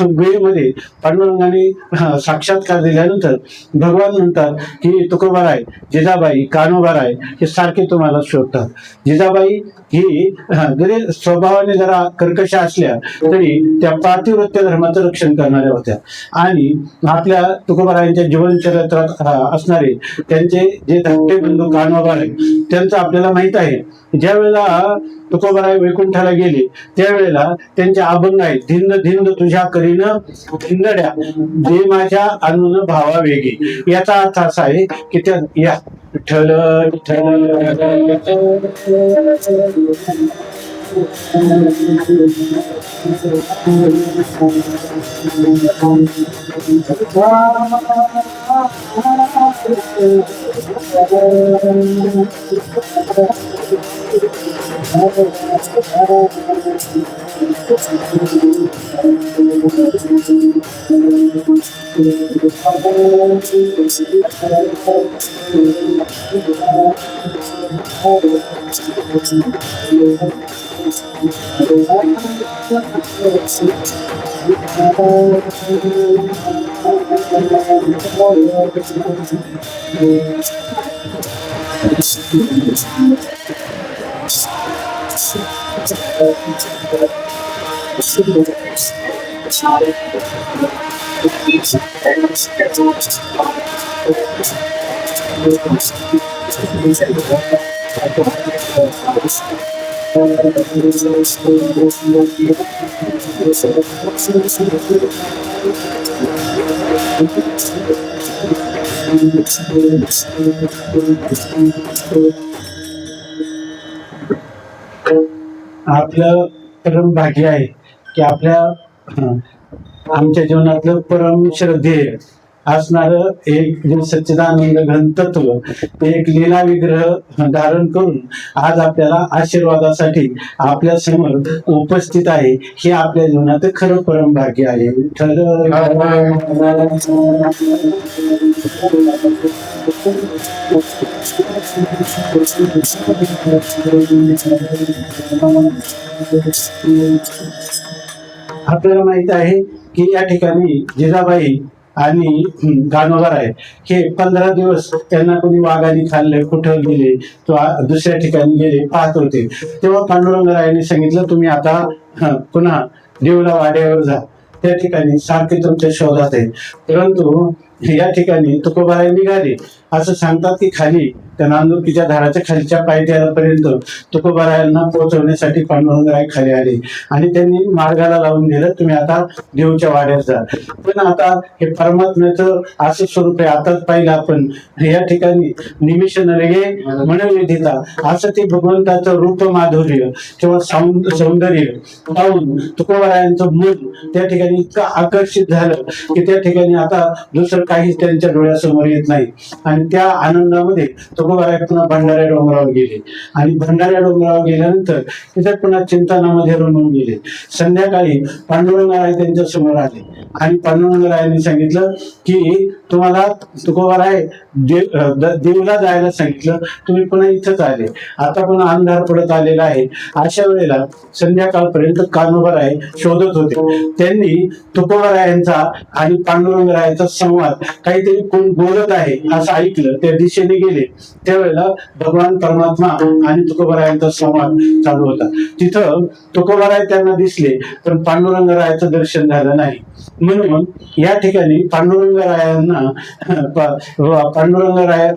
गुहेमध्ये पांडुरंगाने साक्षात्कार दिल्यानंतर भगवान म्हणतात की तुकोबाराय, जिजाबाई, कान्होबाराय हे सारखे तुम्हाला शोधतात. जिजाबाई ही जरी स्वभावाने जरा कर्कश असल्या तरी त्या पातिव्रत्य धर्माचं रक्षण करणाऱ्या होत्या. आणि आपल्या तुकोबारायांच्या जीवनचरित्रात असणारे त्यांचे जे धाकटे बंधू कान्होबाराय त्यांचं आपल्याला माहित आहे. ज्या वेळेला तुकोबाराय वैकुंठाला गेले त्यावेळेला त्यांचे अभंग आहेत. धिंद धिंद तुझ्या करीनं धिंदड्या दे माझ्या अनुन भावा वेगे. याचा अर्थ असा आहे की त्या या विठ्ठल आपलं परम भाग्य आहे की आमच्या जीवनातलं परम श्रद्धेय असणार एक जे सच्चिदानंद घन तत्व एक लीला विग्रह धारण करून आज आपल्याला आशीर्वादासाठी आपल्या समोर उपस्थित आहे. हे आपल्या जीवनात खरं परम भाग्य आहे. आपल्याला माहित आहे की या ठिकाणी जिजाबाई आणि कान्होबाराय हे 15 दिवस त्यांना कोणी वाघाने खाल्ले, कुठं गेले किंवा दुसऱ्या ठिकाणी गेले पाहत होते. तेव्हा पांडुरंगरायांनी सांगितलं तुम्ही आता पुन्हा देवला वाड्यावर जा. त्या ठिकाणी सारखे तुमच्या शोधात आहे. परंतु या ठिकाणी तुकोबाराय निघाले. असं सांगतात की खाली त्या नांदुरकीच्या झाडाच्या खालच्या पायथ्यापर्यंत तुकोबारायांना पोहोचवण्यासाठी पांडुरंगराय खाली आले आणि त्यांनी मार्गाला लावून दिलं तुम्ही आता देवच्या वाड्यात जा. पण आता हे परमात्म्याचं असं स्वरूप आहे. आताच पाहिलं आपण या ठिकाणी निमिष नरगे मनविधिता असं ते भगवंताचं रूप माधुर्य किंवा सौंदर्य पाहून तुकोबारायांचं मन त्या ठिकाणी इतकं आकर्षित झालं की त्या ठिकाणी आता दुसरं काहीच त्यांच्या डोळ्यासमोर येत नाही. आणि त्या आनंदामध्ये तुकोबाराय पुन्हा भंडाऱ्या डोंगरावर गेले आणि भंडाऱ्या डोंगरावर गेल्यानंतर तिथे पुन्हा चिंतनामध्ये रमून गेले. संध्याकाळी पांडुरंगराय त्यांच्या समोर आले आणि पांडुरंगरायांनी सांगितलं की तुम्हाला तुकोबाराय देवला जायला सांगितलं, तुम्ही पुन्हा इथंच आले. आता पुन्हा अंधार पडत आलेला आहे. अशा वेळेला संध्याकाळपर्यंत कान्होबाराय शोधत होते. त्यांनी तुकोबारायांचा आणि पांडुरंगरायांचा संवाद काहीतरी कोण बोलत आहे असं ऐकलं. त्या दिशेने गेले त्यावेळेला भगवान परमात्मा आणि तुकोबारायांचा संवाद चालू होता. तिथं तुकोबाराय त्यांना दिसले पण पांडुरंगरायाचं दर्शन झालं नाही. म्हणून या ठिकाणी पांडुरंगरायांना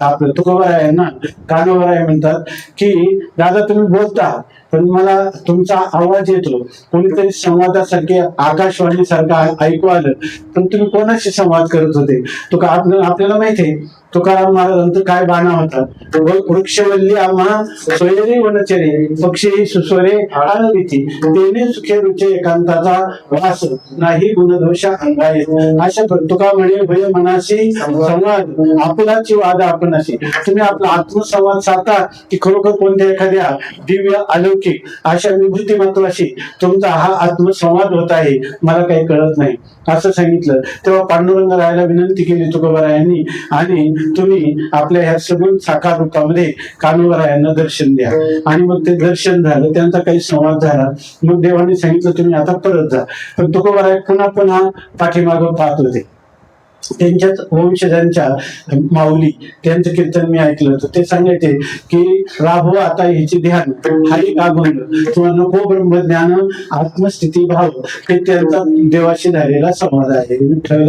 आपलं तुकोबारायांना कान्होबाराय म्हणतात की दादा तुम्ही बोलता पण मला तुमचा आवाज येतो, कोणीतरी संवादासारखे आकाशवाणी सारखा ऐकू आलं, पण तुम्ही कोणाशी संवाद करत होते? आपल्याला माहिती आहे तुकाराम महाराजांचा काय बाणा होता, वृक्षवल्ली आम्हा सोयरी वनचरे पक्षी सुस्वरे आनंदिती तेने सुखे रुचे एकांताचा वास नाही गुणदोष अंगाये. अशा तुका म्हणे भय मनाशी संवाद आपलाची वाद आपणाशी. तुम्ही आपला आत्मसंवाद साधता की खरोखर कोणत्या एखाद्या दिव्य अलौकिक अशा विभूती महत्वाशी तुमचा हा आत्मसंवाद होत आहे, मला काही कळत नाही असं सांगितलं. तेव्हा पांडुरंगरायाला विनंती केली तुकोबारायांनी, आणि तुम्ही आपल्या ह्या सगुण साकार रूपामध्ये कान्होबारायांना दर्शन द्या. आणि मग ते दर्शन झालं, त्यांचा काही संवाद झाला. मग देवाने सांगितलं तुम्ही आता परत जा. पण तुकोबाराय पुन्हा पुन्हा पाठीमागं पाहत होते. त्यांच्याच वंशजांच्या माऊली त्यांचं कीर्तन मी ऐकलं होतं. ते सांगायचे की राहो आता हिचे ध्यान हाही अभंग किंवा नको ब्रह्मज्ञान आत्मस्थिती भाव, हे त्यांचा देवाशी झालेला संवाद आहे. विठ्ठल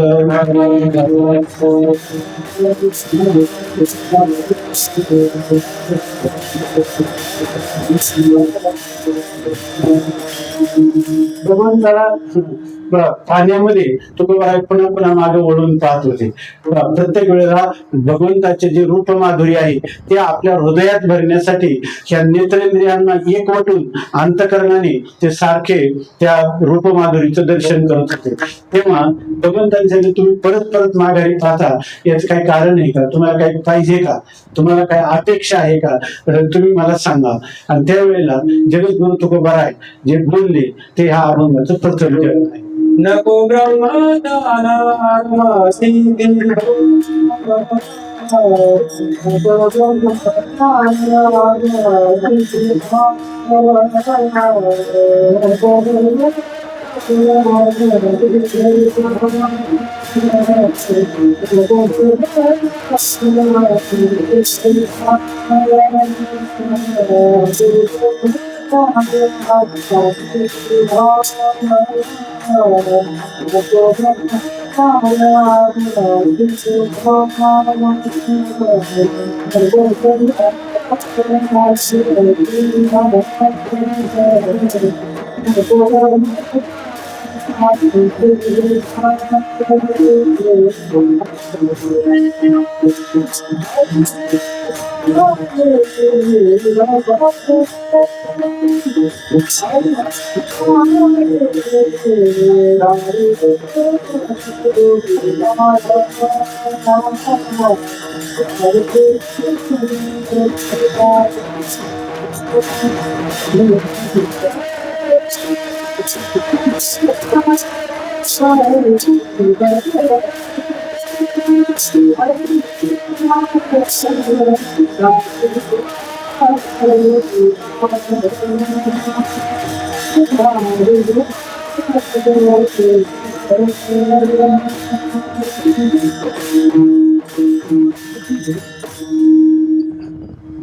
भगवंताला पाण्यामध्ये तुकोबाराय पुन्हा पुन्हा मागे वळून पाहत होते. प्रत्येक वेळेला भगवंताचे जे रूप माधुरी आहे ते आपल्या हृदयात भरण्यासाठी ह्या नेत्रेंद्रियांना एकवटून अंतकरणाने ते सारखे त्या रूप माधुरीचं दर्शन करत होते. तेव्हा भगवंतांसाठी तुम्ही परत परत माघारी पाहता, याचं काही कारण आहे का? तुम्हाला काही पाहिजे का? तुम्हाला काही अपेक्षा आहे का? तुम्ही मला सांगा. आणि त्यावेळेला जगद्गुरु तुकोबाराय जे बोलले ते ह्या अभंगाचं प्रथम आहे. नको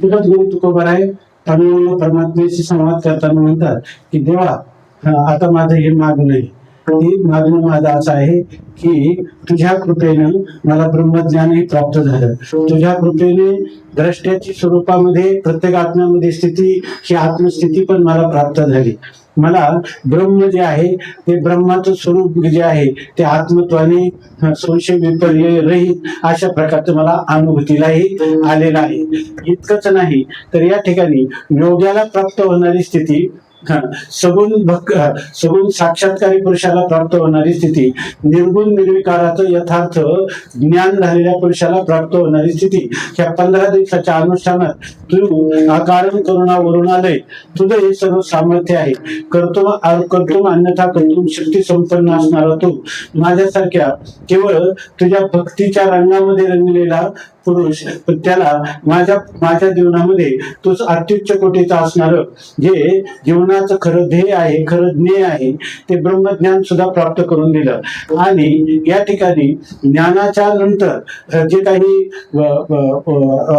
जगद्गुरु तुकोबाराय परमात्म्याशी संवाद करताना म्हणतात की देवा, आता माझं हे मागणं आहे. मागणं माझं असं आहे की तुझ्या कृपेनं मला ब्रह्मज्ञानही प्राप्त झालं. तुझ्या कृपेने द्रष्ट्याची स्वरूपामध्ये प्रत्येक आत्म्यामध्ये स्थिती, ही आत्मस्थिती पण मला प्राप्त झाली. मला ब्रह्म जे आहे ते ब्रह्माचं स्वरूप जे आहे ते आत्मत्वाने संशय विपर्य रहित अशा प्रकारचं मला अनुभूतीलाही आलेलं आहे. इतकंच नाही तर या ठिकाणी योग्याला प्राप्त होणारी स्थिती, सगुण साक्षात्कारी पुरुषाला प्राप्त होणारी स्थिती, निर्गुण निर्विकाराचं यथार्थ ज्ञान झालेल्या पुरुषाला प्राप्त होणारी स्थिती, ह्या 15 दिवसाच्या अनुष्ठानात तू अकारण करुणा वरुणालय तुझं हे सर्व सामर्थ्य आहे. कर्तुम अन्यथा कर्तुम शक्ती संपन्न असणारा तू माझ्यासारख्या केवळ तुझ्या भक्तीच्या रंगामध्ये रंगलेला पुरुष, पण त्याला माझ्या जीवनामध्ये तोच अत्युच्च कोटीचा असणार जे जीवनाचं खरं ध्येय आहे, खरं ज्ञेय आहे, ते ब्रह्मज्ञान सुद्धा प्राप्त करून दिलं. आणि या ठिकाणी ज्ञानाच्या नंतर जे काही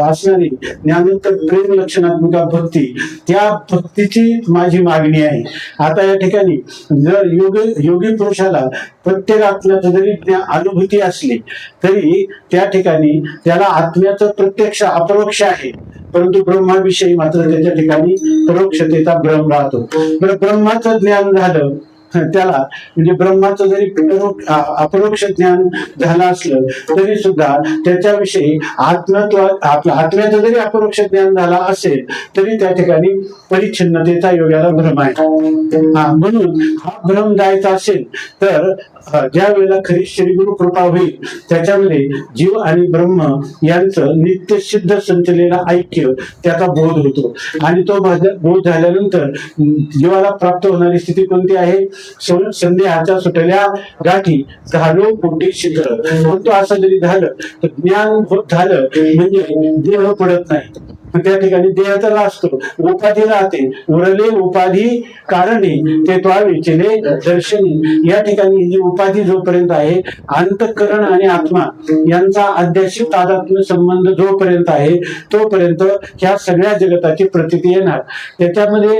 असणारी ज्ञानोत्तर प्रेम लक्षणात्मक भक्ती, त्या भक्तीची माझी मागणी आहे. आता या ठिकाणी जर योगी पुरुषाला प्रत्येक आत्म्याचं जरी अनुभूती असली तरी त्या ठिकाणी त्याला आत्म्याचं प्रत्यक्ष अपरोक्ष आहे. परंतु ब्रह्माविषयी मात्र त्याच्या ठिकाणी परोक्षतेचा भ्रम राहतो. बरं, ब्रह्माचं ज्ञान झालं त्याला, म्हणजे ब्रह्माचं जरी अपरोक्ष ज्ञान झालं असलं तरी सुद्धा त्याच्याविषयी आत्म्याचं जरी अपरोक्ष ज्ञान झाला असेल तरी त्या ठिकाणी परिच्छिन्नतेचा योगाला भ्रम आहे. म्हणून हा भ्रम जायचा असेल तर ज्या वेळेला खरी श्रीगुरु कृपा होईल त्याच्यामध्ये जीव आणि ब्रह्म यांचं नित्य सिद्ध संचलेला ऐक्य त्याचा बोध होतो. आणि तो बोध झाल्यानंतर जीवाला प्राप्त होणारी स्थिती कोणती आहे? संदेहाच्या सुटल्या गाठी झालो कोटी शिखर. परंतु असं जरी झालं तर ज्ञान झालं म्हणजे देह पडत नाही, त्या ठिकाणी देह तर असतो, उपाधी राहते. उरले उपाधी कारणे ते त्वाविचिले दर्शनी. या ठिकाणी जी उपाधी जोपर्यंत आहे, अंतःकरण आणि आत्मा यांचा अध्याशी तादात्म्य संबंध जोपर्यंत आहे तोपर्यंत ह्या सगळ्या जगताची प्रतीती येणार. त्याच्यामध्ये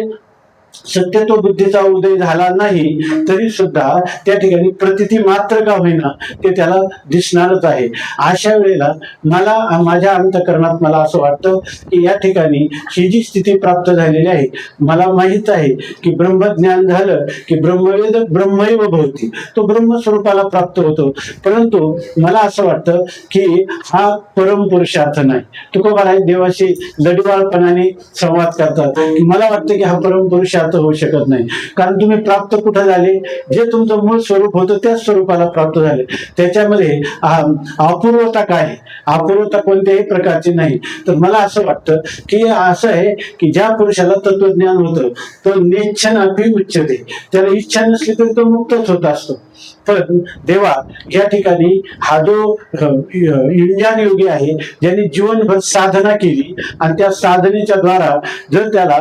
सत्यत्व बुद्धीचा उदय झाला नाही तरी सुद्धा त्या ठिकाणी प्रतीती मात्र का होईना ते त्याला दिसणारच आहे. अशा वेळेला माझ्या अंतःकरणात मला असं वाटतं की या ठिकाणी ही जी स्थिती प्राप्त झालेली आहे, मला माहित आहे की ब्रह्मज्ञान झालं की ब्रह्मवेद ब्रह्मैव भवती, तो ब्रह्मस्वरूपाला प्राप्त होतो. परंतु मला असं वाटतं की हा परमपुरुषार्थ नाही. तुकोबाराय देवाशी लढीवाळपणाने संवाद करतात की मला वाटतं की हा परमपुरुषार्थ होऊ शकत नाही, कारण तुम्ही प्राप्त कुठं झाले? जे तुमचं मूळ स्वरूप होतं त्या स्वरूपाला प्राप्त झाले. त्याच्यामध्ये अपूर्वता काय? अपूर्वता कोणत्याही प्रकारची नाही. तर मला असं वाटतं की असं आहे की ज्या पुरुषाला तत्वज्ञान होतं तो नेच्छन अभि उच्चते, त्याला इच्छा नसली तरी तो मुक्तच होत असतो. पण देवा या ठिकाणी हा जो इंजान योगी आहे ज्यांनी जीवनभर साधना केली आणि त्या साधनेच्या द्वारा जर त्याला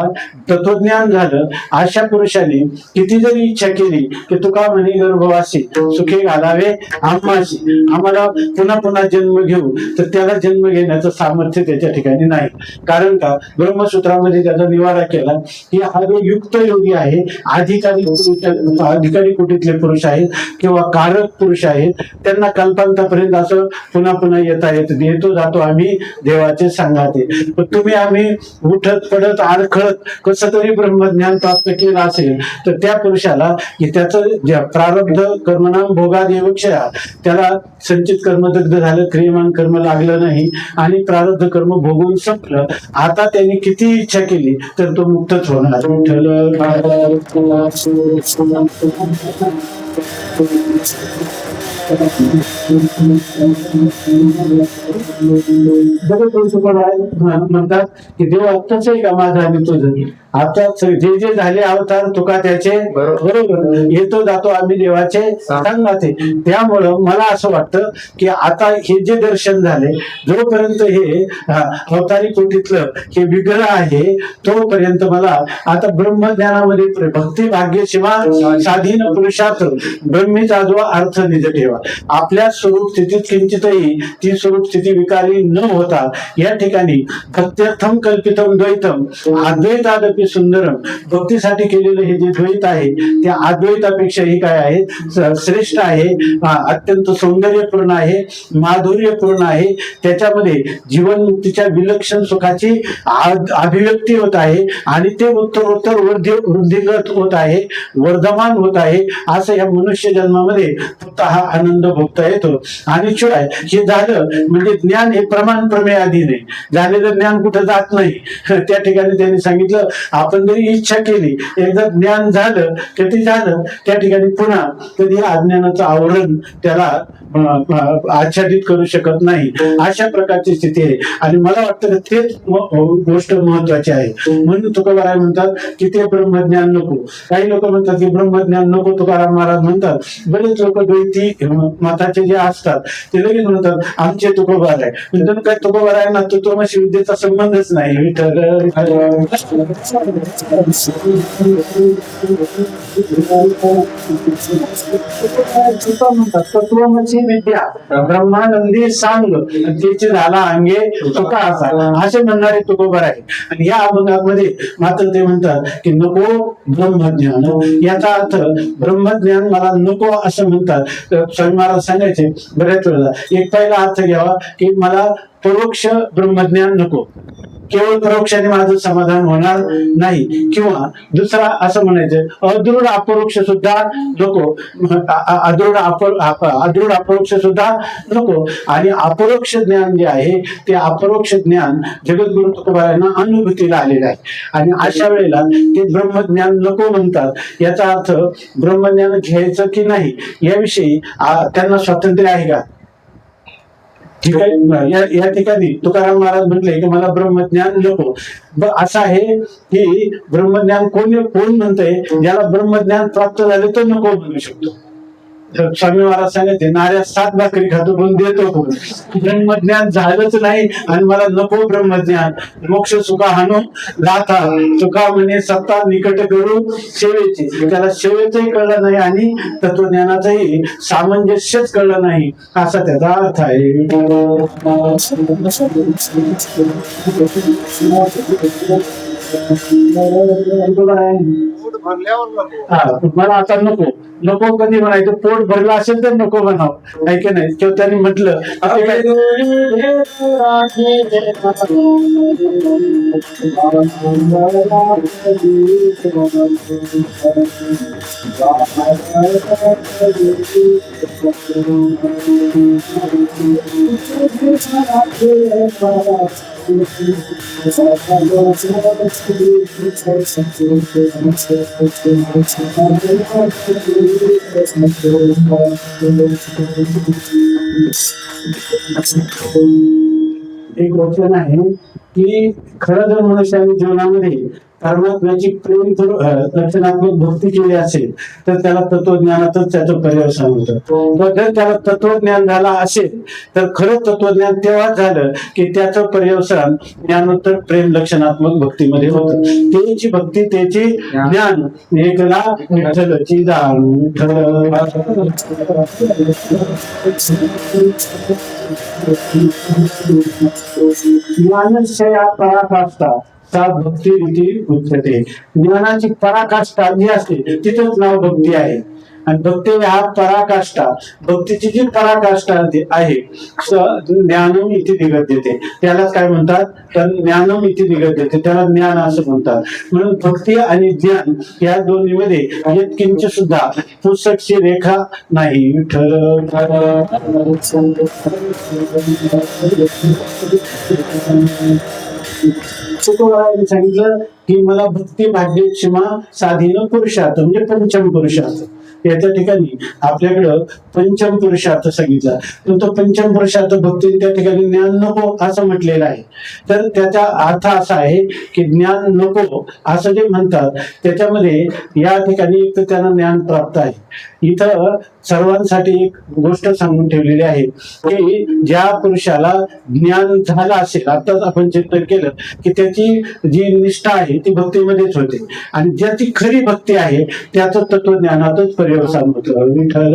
तत्वज्ञान झालं, अशा पुरुषाने किती जरी इच्छा केली की तुका म्हणे गर्भवासी सुखे घालावे आम्हाशी, आम्हाला पुन्हा पुन्हा जन्म घेऊ, तर त्याला जन्म घेण्याचं सामर्थ्य त्याच्या ठिकाणी नाही. कारण का? ब्रह्मसूत्रामध्ये त्याचा निवारा केला की हा जो युक्त योगी आहे, अधिकारी कुटीतले पुरुष आहेत किंवा कारक पुरुष आहेत, त्यांना कल्पांतापर्यंत असं पुन्हा पुन्हा येता येतो जातो आम्ही देवाचे सांगाते. पण तुम्ही आम्ही उठत पडत आडखळत कसं तरी ब्रह्मज्ञान प्राप्त केलं असेल तर त्या पुरुषाला त्याचं प्रारब्ध कर्मनाम भोगादेव क्षया, त्याला संचित कर्म दग्ध झालं, क्रियमान कर्म लागलं नाही आणि प्रारब्ध कर्म भोगून संपलं. आता त्यांनी किती इच्छा केली तर तो मुक्तच होणार. म्हणतात की देव आत्ताच आहे का माझा आणि तुझं? आता जे जे झाले अवतार तुका त्याचे बरोबर येतो जातो आम्ही देवाचे सांगाते. त्यामुळं मला असं वाटतं की आता हे जे दर्शन झाले, जोपर्यंत हे अवतारी कोटीतलं हे विग्रह आहे तोपर्यंत मला आता ब्रह्मज्ञानामध्ये भक्ती भाग्य शिवा साधीन पुरुषार्थ ब्रह्मीचा जो अर्थ निज ठेवा. आपल्या स्वरूप स्थितीत किंचितही ती स्वरूप स्थिती विकारी न होता या ठिकाणी भक्त्यर्थम कल्पितम द्वैतम अद्वैतादपि सुंदरम, भक्तीसाठी केलेलं हे जे द्वैत आहे त्या अद्वैतापेक्षाही काय आहे? श्रेष्ठ आहे, अत्यंत सौंदर्यपूर्ण आहे, माधुर्यपूर्ण आहे. त्याच्यामध्ये जीवनमुक्तीच्या विलक्षण सुखाची अभिव्यक्ती होत आहे आणि ते उत्तरोत्तर वृद्धिंगत होत आहे, वर्धमान होत आहे. असं या मनुष्य जन्मामध्ये फक्त हा आनंद भोगता येतो. आणि शिवाय हे झालं म्हणजे ज्ञान हे प्रमाण प्रमेयाधीन आहे. झालेलं ज्ञान कुठं जात नाही. त्या ठिकाणी त्यांनी सांगितलं आपण जरी इच्छा केली, एकदा ज्ञान झालं कधी झालं त्या ठिकाणी पुन्हा कधी अज्ञानाचं आवरण त्याला आच्छादित करू शकत नाही. अशा प्रकारची स्थिती आहे. आणि मला वाटतं की तेच गोष्ट महत्वाची आहे. म्हणून तुकोबाराय म्हणतात की ते ब्रह्मज्ञान नको. काही लोक म्हणतात की ब्रह्मज्ञान नको. तुकाराम महाराज म्हणतात, बरेच लोक द्वैती मताचे जे असतात ते लगेच म्हणतात आमचे तुकोबाराय. म्हणजे काय तुकोबारायांना तत्वमसी विद्येचा संबंधच नाही. विठ्ठल तत्वमसी विद्या ब्रह्मानंदी सांग त्याची झाला अंगे तुका असा, असे म्हणणारे तुकोबाराय. आणि या अभंगामध्ये मात्र ते म्हणतात की नको ब्रह्मज्ञान. याचा अर्थ ब्रह्मज्ञान मला नको असं म्हणतात. स्वामी महाराज सांगायचे बऱ्याच वेळेला एक पहिला अर्थ घ्यावा की मला परोक्ष ब्रह्मज्ञान नको. केवळ परोक्षाने माझं समाधान होणार नाही, किंवा दुसरा असं म्हणायचं अदृढ अपरोक्ष सुद्धा नको, अदृढ अपरोक्ष सुद्धा नको. आणि अपरोक्ष ज्ञान जे आहे ते अपरोक्ष ज्ञान जगद्गुरु तुकोबारायांना अनुभूतीला आलेलं आहे. आणि अशा वेळेला ते ब्रह्मज्ञान नको म्हणतात. याचा अर्थ ब्रह्मज्ञान घ्यायचं की नाही याविषयी त्यांना स्वातंत्र्य आहे का? ठीक आहे. या ठिकाणी तुकाराम महाराज म्हटले की मला ब्रह्मज्ञान नको. असं आहे की ब्रह्मज्ञान कोण म्हणतंय? ज्याला ब्रह्मज्ञान प्राप्त झाले तो नको म्हणू शकतो. स्वामी महाराज सांगितले नाऱ्या 7 भाकरी खातो पण देतो. ब्रह्मज्ञान झालंच नाही आणि मला नको ब्रह्मज्ञान. मोक्ष सुखा हानो लाथा तुका म्हणे सत्ता निकट करू सेवेची. त्याला सेवेचंही कळलं नाही आणि तत्वज्ञानाचंही सामंजस्यच कळलं नाही असा त्याचा अर्थ आहे. मला आता नको कधी म्हणायचं? पोट भरलं असेल तर नको म्हणावं, ऐक नाही. किंवा त्यांनी म्हटलं एक वचन आहे की खरं जर मनुष्याने जीवनामध्ये परमात्म्याची प्रेम रचनात्मक भक्ती केली असेल तर त्याला तत्वज्ञानातच त्याचं पर्यवसान होतं. जर त्याला तत्वज्ञान झाला असेल तर खरं तत्वज्ञान तेव्हाच झालं की त्याचं पर्यवसान ज्ञानोत्तर प्रेम लक्षणात्मक भक्तीमध्ये होतं. त्याची भक्ती त्याची ज्ञान एकला विठ्ठलची जाण ज्ञानशया पराकाष्ठा सा भक्ती रीती उच्चते. ज्ञानाची पराकाष्ठा जी असते तिथंच नाव भक्ती आहे. आणि भक्ती हा पराकाष्ठा, भक्तीची जी पराकाष्ठा आहे ज्ञानम इथे निगत देते, त्यालाच काय म्हणतात? तर ज्ञानम इथे निगत देते, त्याला ज्ञान असं म्हणतात. म्हणून भक्ती आणि ज्ञान या दोन्हीमध्ये यत्किंच सुद्धा पुस्तकची रेखा नाही. विठ्ठल तुकोबारायांनी सांगितलं की मला भक्ती भाग्य क्षमा साधीन पुरुषार्थ म्हणजे पंचम पुरुषार्थ. याच्या ठिकाणी आपल्याकडं पंचम पुरुषार्थ सांगितला, तर तो पंचम पुरुषार्थ भक्ती त्या ठिकाणी ज्ञान नको असं म्हटलेलं आहे. तर त्याचा अर्थ असा आहे की ज्ञान नको असं जे म्हणतात त्याच्यामध्ये या ठिकाणी एक तर त्यांना ज्ञान प्राप्त आहे. इथं सर्वांसाठी एक गोष्ट सांगून ठेवलेली आहे की ज्या पुरुषाला ज्ञान झालं असेल, आताच आपण चिंतन केलं की त्याची जी निष्ठा आहे ती भक्तीमध्येच होते आणि ज्याची खरी भक्ती आहे त्याचं तत्वज्ञानातच पर्यवसान होतं. विठ्ठल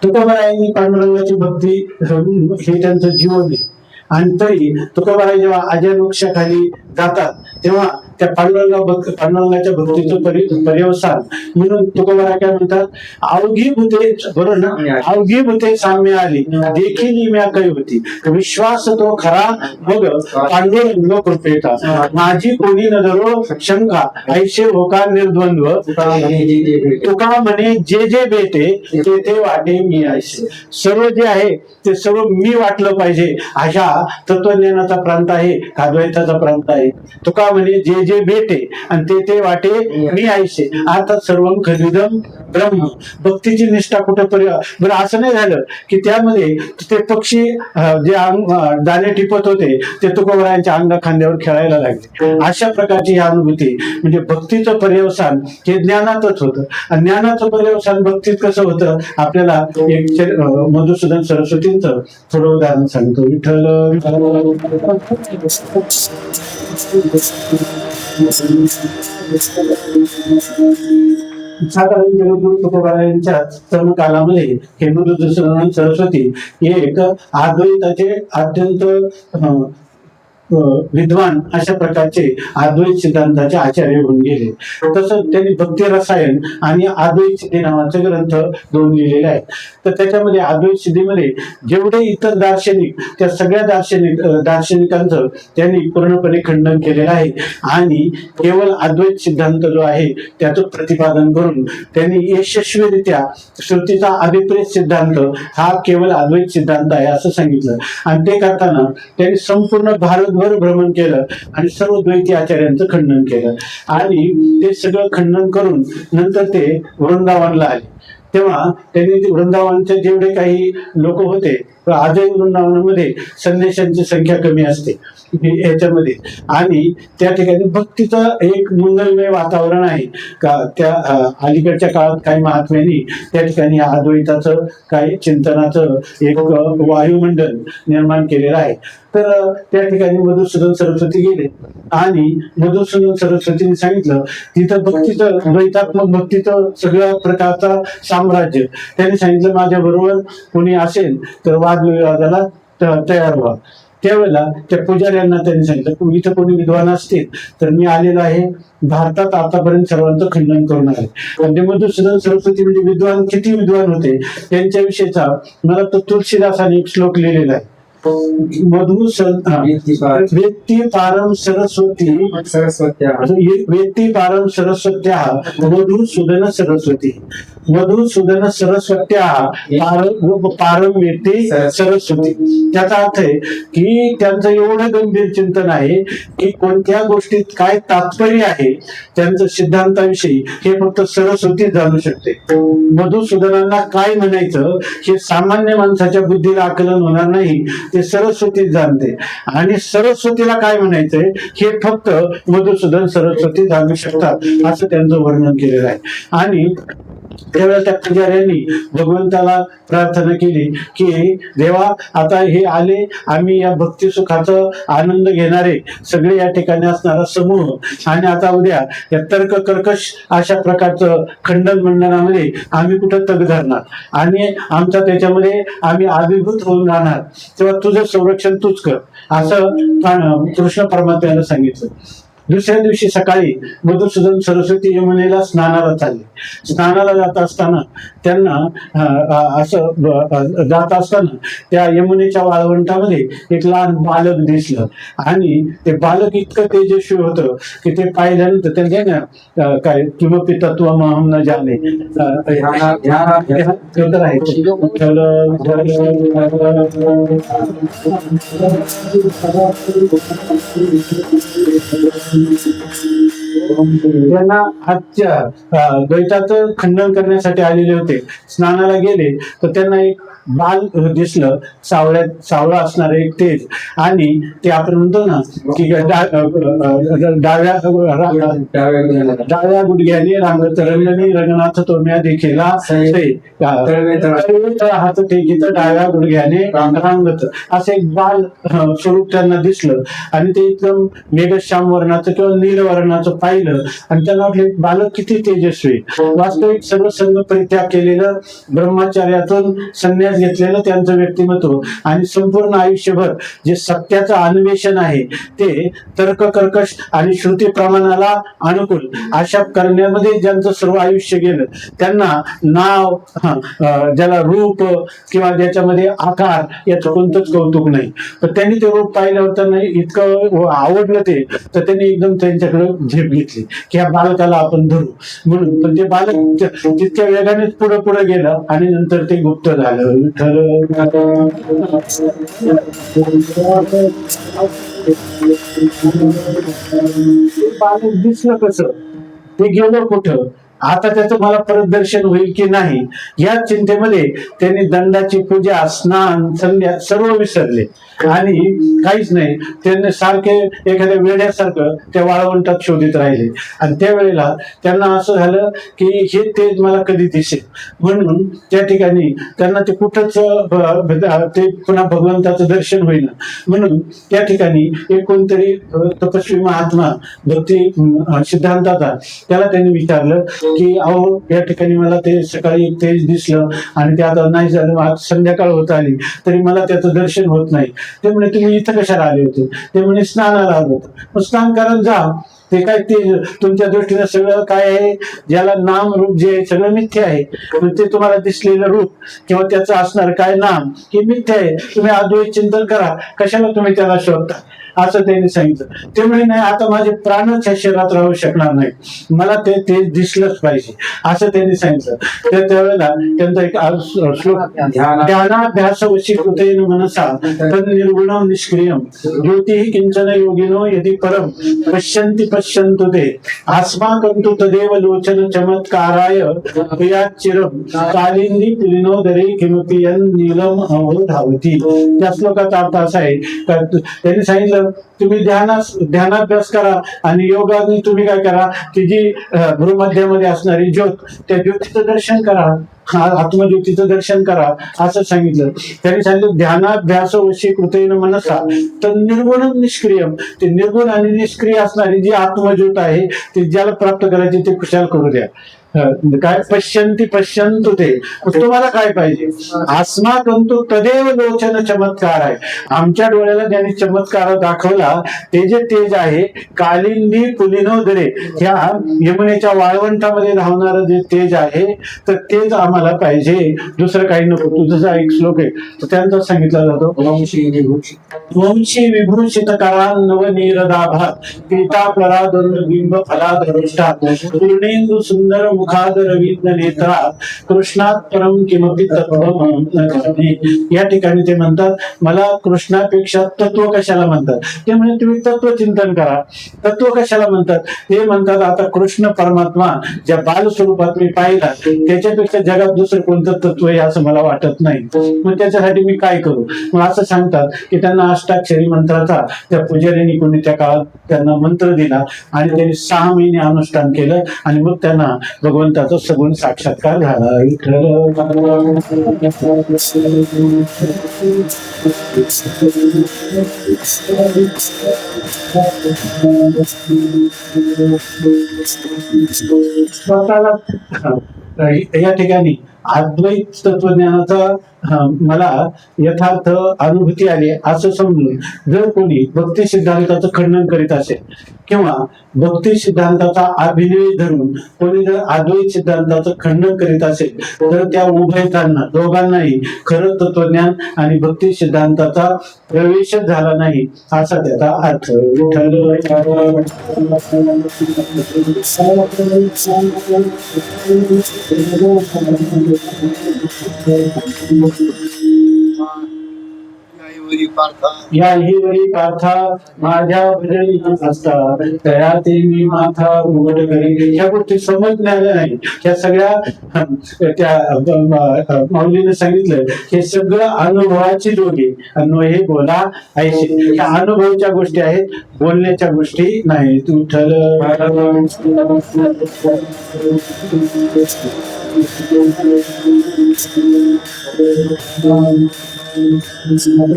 तुकोबारायांनी पांडुरंगाची भक्ती हे त्यांचं जीवन आहे. आणि तरी तुकोबाराय जेव्हा अजय वृक्षाखाली जातात तेव्हा त्या पांडुरंगाच्या भक्तीचं पर्यवसान म्हणून तुकोबाराय काय म्हणतात? अवघी भूते, बरोबर ना? अवघी भूते साम्य आली देखील म्या काही होती विश्वास तो खरा बघ पांडुरंग कृपेचा माझी कोणी न धरो शंका ऐशे होकार निर्द्वंद्व तुका म्हणे जे जे भेटे ते ते वाटे मी ऐसे. सर्व जे आहे ते सर्व मी वाटलं पाहिजे अशा तत्वज्ञानाचा प्रांत आहे, अद्वैताचा प्रांत आहे. तुका म्हणे जे जे भेटे आणि ते ते वाटे मी ऐसे अर्थात सर्व खदिदम ब्रह्म. भक्तीची निष्ठा कुठं बरं असं नाही झालं की त्यामध्ये ते पक्षी जे दाणे टिपत होते ते तुकोबारायांच्या अंग खांद्यावर खेळायला लागले. अशा प्रकारची ही अनुभूती म्हणजे भक्तीचं पर्यवसान हे ज्ञानातच होतं. आणि ज्ञानाचं पर्यवसान भक्तीत कसं होतं आपल्याला एक मधुसूदन सरस्वतींचं थोडं उदाहरण सांगतो. विठ्ठल साधारण जगद्गुरु तुकोबारायांच्या कालामध्ये हे मधुसूदन सरस्वती हे एक अद्वैताचे अत्यंत विद्वान अशा प्रकारचे अद्वैत सिद्धांताचे आचार्य होऊन गेले. तसंच त्यांनी भक्ती रसायन आणि अद्वैत सिद्धी नावाचे ग्रंथ दोन लिहिलेले आहेत. तर त्याच्यामध्ये अद्वैत सिद्धीमध्ये जेवढे इतर दार्शनिक त्या सगळ्या दार्शनिकांचं त्यांनी पूर्णपणे खंडन केलेलं आहे आणि केवळ अद्वैत सिद्धांत जो आहे त्याचं प्रतिपादन करून त्यांनी यशस्वीरित्या श्रुतीचा अभिप्रेत सिद्धांत हा केवळ अद्वैत सिद्धांत आहे असं सांगितलं. आणि ते करताना त्यांनी संपूर्ण भारतभर भ्रमण केलं आणि सर्व द्वैती आचार्यांचं खंडन केलं आणि ते सगळं खंडन करून नंतर ते वृंदावनला आले. तेव्हा त्यांनी वृंदावनचे जेवढे काही लोक होते आजही वृंदावनामध्ये संदेशांची संख्या कमी असते याच्यामध्ये आणि त्या ठिकाणी भक्तीचं एक मंगलमय वातावरण आहे का. त्या अलीकडच्या काळात काही महात्म्यांनी त्या ठिकाणी अद्वैताचं काही चिंतनाचं एक वायुमंडल निर्माण केलेलं आहे. तर त्या ठिकाणी मधुसूदन सरस्वती गेले आणि मधुसूदन सरस्वतीने सांगितलं तिथं भक्तीचं द्वैतात्मक भक्तीचं सगळ्या प्रकारचा साम्राज्य त्यांनी सांगितलं माझ्या बरोबर कोणी असेल तर वादविवादाला तयार व्हा. त्यावेळेला त्या पुजाऱ्यांना त्यांनी सांगितलं इथं कोणी विद्वान असतील तर मी आलेलो आहे. भारतात आतापर्यंत सर्वांचं खंडन करून आहे. म्हणजे मधुसूदन सरस्वती म्हणजे विद्वान किती विद्वान होते त्यांच्याविषयीचा मला तो तुलसीदासाने एक श्लोक लिहिलेला आहे. वेत्ती पारम सरस्वती वेत्ती पारम सरस्वत्या मधुसूदन सरस्वती मधुसूदन सरस्वत्या पारम वेत्ती सरस्वती. त्याचा अर्थ आहे की त्यांचं एवढं गंभीर चिंतन आहे की कोणत्या गोष्टीत काय तात्पर्य आहे त्यांचं सिद्धांताविषयी हे फक्त सरस्वती जाणू शकते. मधुसूदनांना काय म्हणायचं हे सामान्य माणसाच्या बुद्धीला आकलन होणार नाही, ते सरस्वती जाणते आणि सरस्वतीला काय म्हणायचंय हे फक्त मधुसूदन सरस्वती जाणू शकतात असं त्यांचं वर्णन केलेलं आहे. आणि त्यावेळेला त्या पुजाऱ्यांनी भगवंताला प्रार्थना केली की देवा आता हे आले आम्ही या भक्ती सुखाचा आनंद घेणारे सगळे या ठिकाणी असणारा समूह आणि आता उद्या या तर्क कर्कश अशा प्रकारचं खंडन मंडनामध्ये आम्ही कुठं तग धरणार आणि आमचा त्याच्यामध्ये आम्ही अभिभूत होऊन राहणार, तेव्हा तुझं संरक्षण तूच कर असं कृष्ण परमात्म्याला सांगितलं. दुसऱ्या दिवशी सकाळी मधुसूदन सरस्वती यमुनेला स्नानाला चालले. स्नानाला जात असताना त्यांना असं जात असताना त्या यमुनेच्या वाळवंटामध्ये एक लहान बालक दिसलं आणि ते बालक इतकं तेजस्वी होतं की ते पाहिल्यानंतर त्यांच्या काय किमपि तत्त्वमहं न जाने त्यांना आजच्या द्वैताचं खंडन करण्यासाठी आलेले होते. स्नानाला गेले तर त्यांना एक बाल दिसलं, सावळा असणार एक तेज आणि ते आपण म्हणतो ना की डाव्या गुडघ्याने रांगत रंगणी रंगनाथ तोम्या देखीला हात टेकीत डाव्या गुडघ्याने रांगत असं एक बाल स्वरूप त्यांना दिसलं आणि ते एकदम मेघश्याम वर्णाचं किंवा नील वर्णाचं पाहिलं आणि त्यांना वाटलं बालक किती तेजस्वी. वास्तविक सर्व संघ परित्याग केलेलं ब्रह्मचार्यातून संन्यास घेतलेलं त्यांचं व्यक्तिमत्व आणि संपूर्ण आयुष्यभर जे सत्याचं अन्वेषण आहे ते तर्क कर्कश आणि श्रुती प्रमाणाला अनुकूल अशा करण्यामध्ये ज्यांचं सर्व आयुष्य गेलं त्यांना नाव ज्याला रूप किंवा ज्याच्यामध्ये आकार याचं कोणतंच कौतुक नाही. पण त्यांनी ते रूप पाहिल्यावर त्यांना इतकं आवडलं ते तर त्यांनी एकदम त्यांच्याकडे झेप घेतली की ह्या बालकाला आपण धरू म्हणून. पण ते बालक तितक्या वेगाने पुढे पुढे गेलं आणि नंतर ते गुप्त झालं. बालक दिसलं कसं, ते गेलं कुठं, आता त्याचं मला परत दर्शन होईल की नाही या चिंतेमध्ये त्यांनी दंडाची पूजा स्नान संध्या सर्व विसरले आणि काहीच नाही. त्यांनी सारखे एखाद्या वेड्यासारखं त्या वाळवंटात शोधित राहिले आणि त्यावेळेला त्यांना असं झालं की हे तेज मला कधी दिसेल म्हणून त्या ठिकाणी त्यांना ते कुठंच ते पुन्हा भगवंताचं दर्शन होईना म्हणून त्या ठिकाणी एक कोणतरी तपस्वी महात्मा भक्ती सिद्धांताचा त्याला त्यांनी विचारलं की अहो या ठिकाणी मला ते सकाळी एक तेज दिसलं आणि ते आता नाही झालं, आज संध्याकाळ होत आली तरी मला त्याचं दर्शन होत नाही. ते म्हणे तुम्ही इथं कशाला आले होते? ते म्हणे स्नानाला आलो होतो. मग स्नान करायला जा. ते काय ते तुमच्या दृष्टीने सगळं काय आहे, ज्याला नाम रूप जे आहे सगळं मिथ्य आहे. पण ते तुम्हाला दिसलेलं रूप किंवा त्याचं असणार काय नाम हे मिथ्य आहे. तुम्ही अद्वैत चिंतन करा, कशाला तुम्ही त्याला शोधता, असं त्यांनी सांगितलं. ते म्हणे नाही, आता माझे प्राणच या शरीरात राहू शकणार नाही, मला ते दिसलंच पाहिजे, असं त्यांनी सांगितलं. तर त्यावेळेला त्यांचा एक श्लोक, ध्यानाभ्यास वशीकृतेन मनसा तन्निर्गुणं निष्क्रियं ज्योतिः किंचन योगिनो यदि परम पश्यन्ति पश्यन्तु ते अस्माकं तु तदेव लोचन चमत्काराय प्रियाच्चिरं कालिंदी पुलिनोदरे किमपि यन्नीलम अवधावती. त्या श्लोकाचा अर्थ असा आहे का त्यांनी सांगितलं तुम्ही ध्यानाभ्यास करा आणि योगाने तुम्ही काय करा की जी भूमध्यामध्ये असणारी ज्योत, त्या ज्योतीचं दर्शन करा, आत्मज्योतीचं दर्शन करा, असं सांगितलं. त्यांनी सांगितलं ध्यानाभ्यास वशीकृतेन मनसा तर निर्गुण निष्क्रियम, ते निर्गुण आणि निष्क्रिय असणारी जी आत्मज्योत आहे ती ज्याला प्राप्त करायची ते खुशाल करू द्या. काय पश्यन्ति पश्यन्तु ते, तुम्हाला काय पाहिजे? अस्माकं तदेव लोचन चमत्कार आहे, आमच्या डोळ्याला ज्याने चमत्कार दाखवला ते जे तेज आहे कालिंदी पुलिनोदरे, ह्या यमुनेच्या वाळवंटामध्ये धावणारं जे तेज आहे तर तेच आम्हाला पाहिजे, दुसरं काही नको. तुझा एक श्लोक आहे तर त्यांचा सांगितला जातो, वंशी विभूषित करा नवनीरदाभा पीतापरा बिंब फलाधरुष्टा पूर्णेंदु सुंदर मुखाद रवींद्र नेत्रा कृष्णात परम किमपि तत्व. या ठिकाणी ते म्हणतात मला कृष्णापेक्षा तत्व कशाला म्हणतात? ते म्हणजे तुम्ही तत्व चिंतन करा. तत्व कशाला म्हणतात? ते म्हणतात आता कृष्ण परमात्मा ज्या बाल स्वरूपात मी पाहिला त्याच्यापेक्षा जगात दुसरं कोणतं तत्व आहे असं मला वाटत नाही, मग त्याच्यासाठी मी काय करू? मग असं सांगतात की त्यांना अष्टाक्षरी मंत्राचा त्या पुजारीने कोणी त्या काळात त्यांना मंत्र दिला आणि त्यांनी 6 महिने अनुष्ठान केलं आणि मग त्यांना भगवंताचा सगुण साक्षात्कार झाला. या ठिकाणी अद्वैत तत्वज्ञानाचा मला यथार्थ अनुभूती आली असं समजून जर कोणी भक्ती सिद्धांताचं खंडन करीत असेल किंवा भक्ती सिद्धांताचा अभिनय धरून कोणी जर अद्वैत सिद्धांताचं खंडन करीत असेल तर त्या उभयतांना दोघांनाही खरं तत्वज्ञान आणि भक्ती सिद्धांताचा प्रवेशच झाला नाही असा त्याचा अर्थ. याही वरी पार्था माझ्या भजनी असता तया ते मी माथा उघड करी. ह्या गोष्टी समजण्याला नाही, ह्या सगळ्या त्या माऊलीने सांगितलं हे सगळं अनुभवाची जोडी. अन्वये बोला ऐशी, ह्या अनुभवाच्या गोष्टी आहेत, बोलण्याच्या गोष्टी नाही. विठ्ठल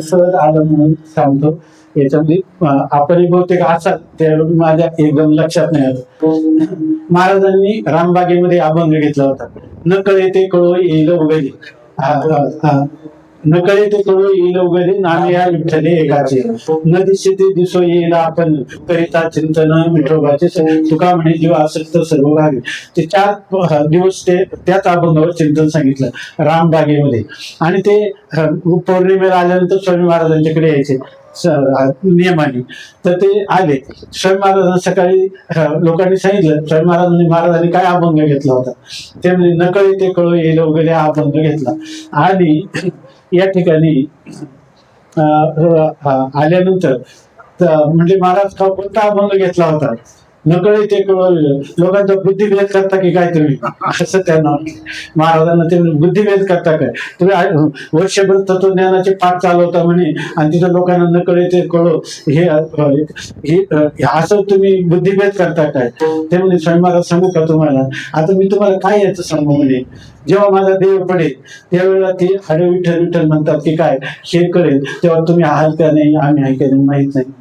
सहज आलं म्हणून सांगतो. याच्यामध्ये आपण बहुतेक असा त्यावेळी माझ्या एकदम लक्षात नाही आलं. महाराजांनी रामबागेमध्ये अभंग घेतला होता, न कळे ते कळो येईल उगली, न कळे ते कळो येईल उगली नामे या विठ्ठले एकाचे, न दिसे ते दिसो येईल आपण करिता चिंतन विठोबाचे. तुका म्हणे जीव आसक्त सर्व भावी. ते 4 दिवस ते त्याच अभंगावर चिंतन सांगितलं रामबागेमध्ये. आणि ते पौर्णिमेला आल्यानंतर स्वामी महाराजांच्याकडे यायचे नियमाने. तर ते आले स्वामी महाराजांना सकाळी लोकांनी सांगितलं स्वामी महाराजांनी काय अभंग घेतला होता. ते म्हणजे नकळे ते कळो येईल वगैरे हा अभंग घेतला. आणि या ठिकाणी आल्यानंतर म्हणजे महाराज कोणता अभंग घेतला होता? नकळे ते कळवलं. लोकांचा बुद्धिभेद करता की काय तुम्ही, असं त्यांना महाराजांना ते बुद्धिभेद करता काय तुम्ही? वर्षभर तत्वज्ञानाचे पाठ चालवता म्हणे आणि तिथं लोकांना नकळे ते कळो हे असं तुम्ही बुद्धिभेद करता काय? ते म्हणे स्वामी महाराज सांगू का तुम्हाला? आता मी तुम्हाला काय याचं सांगू म्हणे, जेव्हा माझा देव पडेल त्यावेळेला ते हरे विठ्ठल विठ्ठल म्हणतात की काय हे कळेल तेव्हा तुम्ही आहात का नाही आम्ही आहे का नाही माहित नाही.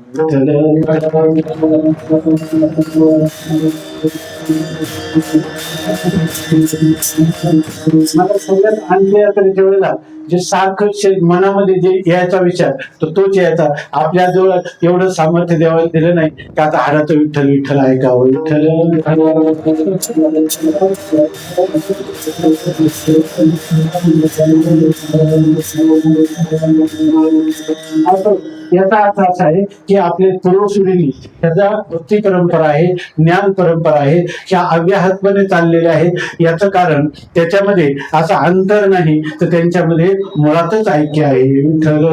मला सगळ्यात आणले त्याच्या वेळेला जे सारखं मनामध्ये जे यायचा विचार तोच यायचा. आपल्या जवळ एवढं सामर्थ्य देवाला दिलं नाही की आता हाडाचं विठ्ठल विठ्ठल ऐकावं. विठ्ठल याचा अर्थ असा आहे की आपले पूर्वसुरींनी त्याचा भक्ती परंपरा आहे, ज्ञान परंपरा आहे, ह्या अव्याहतपणे चाललेल्या आहेत. याचं कारण त्याच्यामध्ये असं अंतर नाही तर त्यांच्यामध्ये मुळातच ऐक्य आहे. विठ्ठल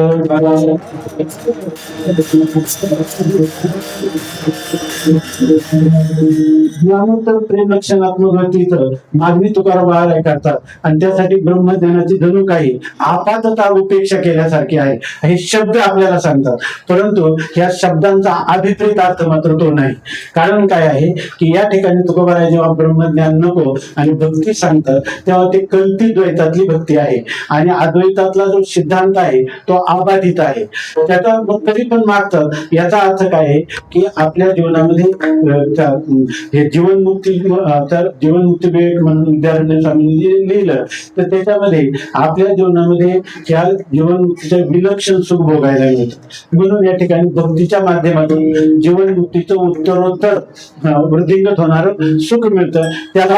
ज्ञानोत्तर प्रेम लक्षणात्मक गतीचं मागणी तुकाराम महाराज करतात आणि त्यासाठी ब्रह्मज्ञानाची जणू काही आपातता उपेक्षा केल्यासारखी आहे हे शब्द आपल्याला सांगतात. परंतु या शब्दांचा अभिप्रेत अर्थ मात्र तो नाही. कारण काय आहे की या ठिकाणी तुकोबाराय जेव्हा ब्रह्मज्ञान नको आणि भक्ती सांगतात तेव्हा ते कल्पित द्वैतातली भक्ती आहे आणि अद्वैतातला जो सिद्धांत आहे तो अबाधित आहे. त्याचा तरी पण मागतात याचा अर्थ काय आहे की आपल्या जीवनामध्ये हे जीवनमुक्ती तर जीवनमुक्ती विवेक म्हणून विद्यारण्य स्वामींनी जे लिहिलं तर त्याच्यामध्ये आपल्या जीवनामध्ये या जीवनमुक्तीचं विलक्षण सुख भोगायला मिळतं. म्हणून या ठिकाणी भक्तीच्या माध्यमातून जीवनमुक्तीचं उत्तरोत्तर वृद्धिंगत होणार सुख मिळतं. त्याला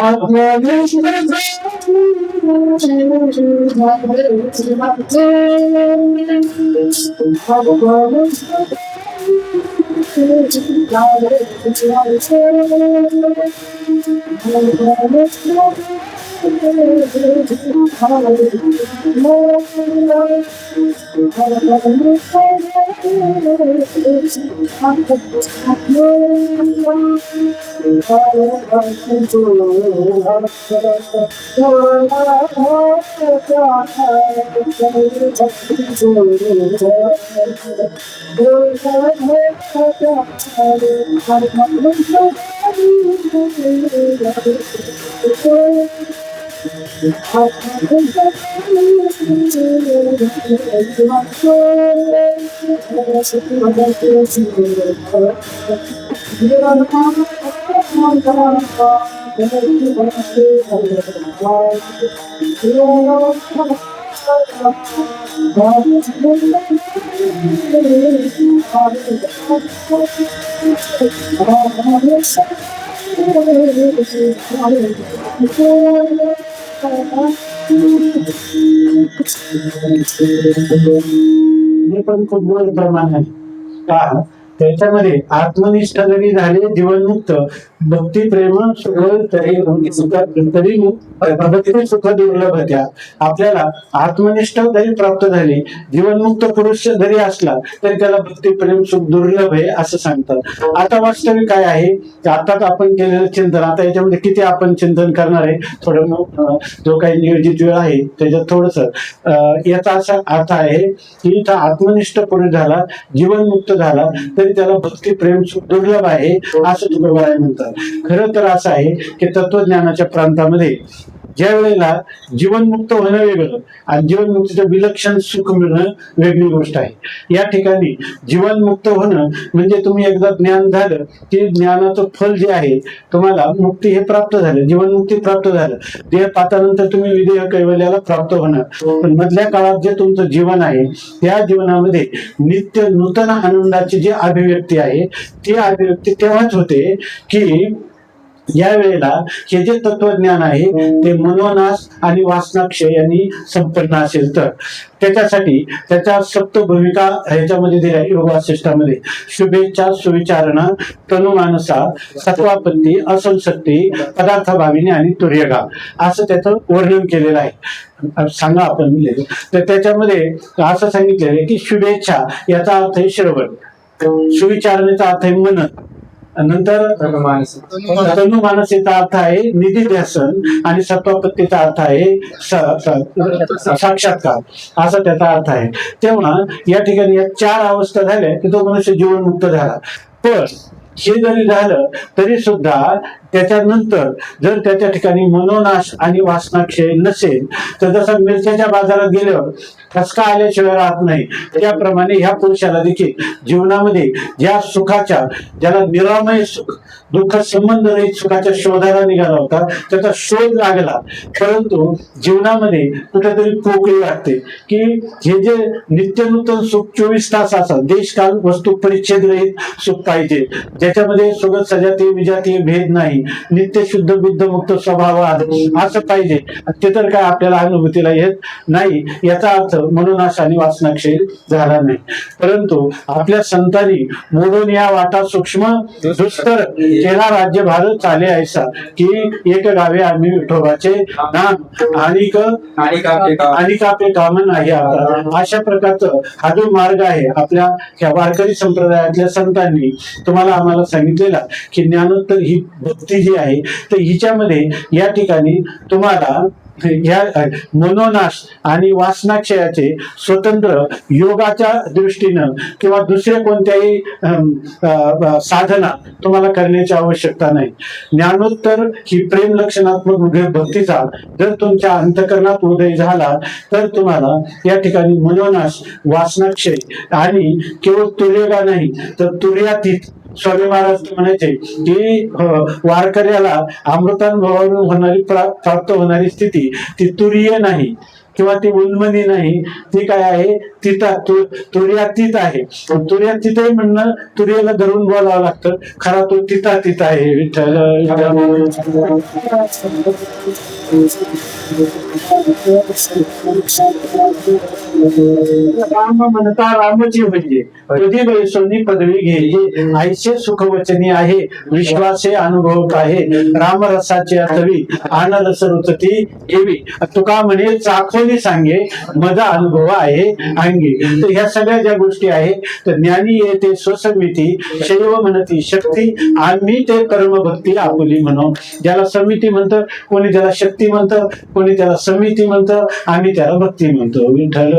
हे पण खूप गोड प्रमाण आहे का त्याच्यामध्ये आत्मनिष्ठ जरी झाले जीवनमुक्त भक्ती प्रेम सुख तरी सुख दुर्लभ त्या आपल्याला आत्मनिष्ठ जरी प्राप्त झाली जीवनमुक्त पुरुष जरी असला तरी त्याला भक्ती प्रेम सुख दुर्लभ आहे असं सांगतात. आता वास्तविक काय आहे आताच आपण केलेलं चिंतन आता याच्यामध्ये किती आपण चिंतन करणार आहे थोडं जो काही नियोजित वेळ आहे त्याच्यात थोडस याचा असा अर्थ आहे की इथं आत्मनिष्ठ पुरुष झाला जीवनमुक्त झाला तरी त्याला भक्ती प्रेम सुख दुर्लभ आहे असं तुकोबाराय म्हणतात. खरं तर असं आहे की तत्वज्ञानाच्या प्रांतामध्ये ज्या वेळेला जीवनमुक्त होणं वेगळं आणि जीवनमुक्तीचं विलक्षण सुख मिळणं वेगळी गोष्ट आहे. या ठिकाणी जीवनमुक्त होणं म्हणजे तुम्ही एकदा ज्ञान झालं की ज्ञानाचं फल जे आहे तुम्हाला मुक्ती हे प्राप्त झालं जीवनमुक्ती प्राप्त झालं देह पातानंतर तुम्ही विदेह कैवल्याला प्राप्त होणार. पण मधल्या काळात जे तुमचं जीवन आहे त्या जीवनामध्ये नित्य नूतन आनंदाची जी अभिव्यक्ती आहे ती अभिव्यक्ती तेव्हाच होते की या वेळेला हे जे तत्वज्ञान आहे ते मनोनाश आणि वासनाक्षय यांनी संपन्न असेल तर त्याच्यासाठी त्याच्या सप्त भूमिका ह्याच्यामध्ये दिल्या योग वासिष्ठामध्ये शुभेच्छा सुविचारणा तनुमानसा सत्वापत्ती असंशक्ती पदार्थभाविनी आणि तुर्यगा असं त्याचं वर्णन केलेलं आहे. सांगा आपण तर त्याच्यामध्ये असं सांगितलेलं आहे की शुभेच्छा याचा अर्थ आहे श्रवण सुविचारणेचा अर्थ आहे मनन नंतर तनुमानसेचा अर्थ आहे निधिध्यासन आणि सत्वापत्तीचा अर्थ आहे साक्षात्कार असा त्याचा अर्थ आहे. तेव्हा या ठिकाणी या चार अवस्था झाल्या की तो मनुष्य जीवनमुक्त झाला. पण हे जरी झालं तरी सुद्धा त्याच्यानंतर जर त्याच्या ठिकाणी मनोनाश आणि वासनाक्षय नसेल तर जसं मिरच्याच्या बाजारात गेल्यावर ठसका आल्याशिवाय राहत नाही, त्याप्रमाणे ह्या पुरुषाला देखील जीवनामध्ये ज्या सुखाच्या, ज्याला निरामय सुख, दुःख संबंध रहित सुखाच्या शोधाला निघाला होता, त्याचा शोध लागला, परंतु जीवनामध्ये कुठेतरी पोकळी वाटते की हे जे नित्यनूतन सुख 24 तास असं देशकाल वस्तू परिच्छेद रहित सुख पाहिजे, ज्याच्यामध्ये सोबत सजातीय विजातीय भेद नाही, नित्य शुद्ध बुद्ध मुक्त स्वभाव असं पाहिजे. ते तर काय आपल्याला अनुभूतीला येत नाही. याचा अर्थ मनोनाश आणि वासनाक्षय झाला नाही, परंतु आपल्या संतांनी मोडून या वाटा सूक्ष्म दुस्तर केला राज्य भारत चाले ऐसा की एक गावे आम्ही विठोबाचे नाम आणि आपले काम नाही आता. अशा प्रकारचं हा जो मार्ग आहे आपल्या ह्या वारकरी संप्रदायातल्या संतांनी तुम्हाला आम्हाला सांगितलेला की ज्ञानोत्तर ही भक्ती जी आहे तर हिच्यामध्ये या ठिकाणी तुम्हाला या मनोनाश आणि वासनाक्षयाचे स्वतंत्र योगाच्या दृष्टीनं किंवा दुसऱ्या कोणत्याही साधना तुम्हाला करण्याची आवश्यकता नाही. ज्ञानोत्तर ही प्रेम लक्षणात्मक भक्तीचा जर तुमच्या अंतःकरणात उदय झाला तर तुम्हाला या ठिकाणी मनोनाश, वासनाक्षय आणि केवळ तुर्यगा नाही तर तुर्यातीत स्वामी महाराज म्हणायचे की वारकऱ्याला अमृतानुभवावरून होणारी प्राप्त होणारी स्थिती ती तुरीय नाही किंवा ती उन्मनी नाही, ती काय आहे, तुर्यातीत आहे. तुर्यातीत म्हणणं तुर्याला धरून बोलावं लागतं, खरा तो तिथातीत आहे. विठ्ठल राम म्हणता रामची म्हणजे कधी बैसोनी पदवी घ्यायची, ऐसे सुखवचनी आहे विश्वासे अनुभवत आहे, रामरसाचे अथवी आनरस रुचती एवी. तुका म्हणे चाखोनी सांगे माझा अनुभव आहे अंगी. तर ह्या सगळ्या ज्या गोष्टी आहेत तर ज्ञानी येते स्वसमिती शैव म्हणती शक्ती, आम्ही ते परमभक्ती आपुली म्हणू. ज्याला समिती म्हणतं, कोणी त्याला शक्ती म्हणतं, कोणी त्याला समिती म्हणतं, आम्ही त्याला भक्ती म्हणतो. विठ्ठल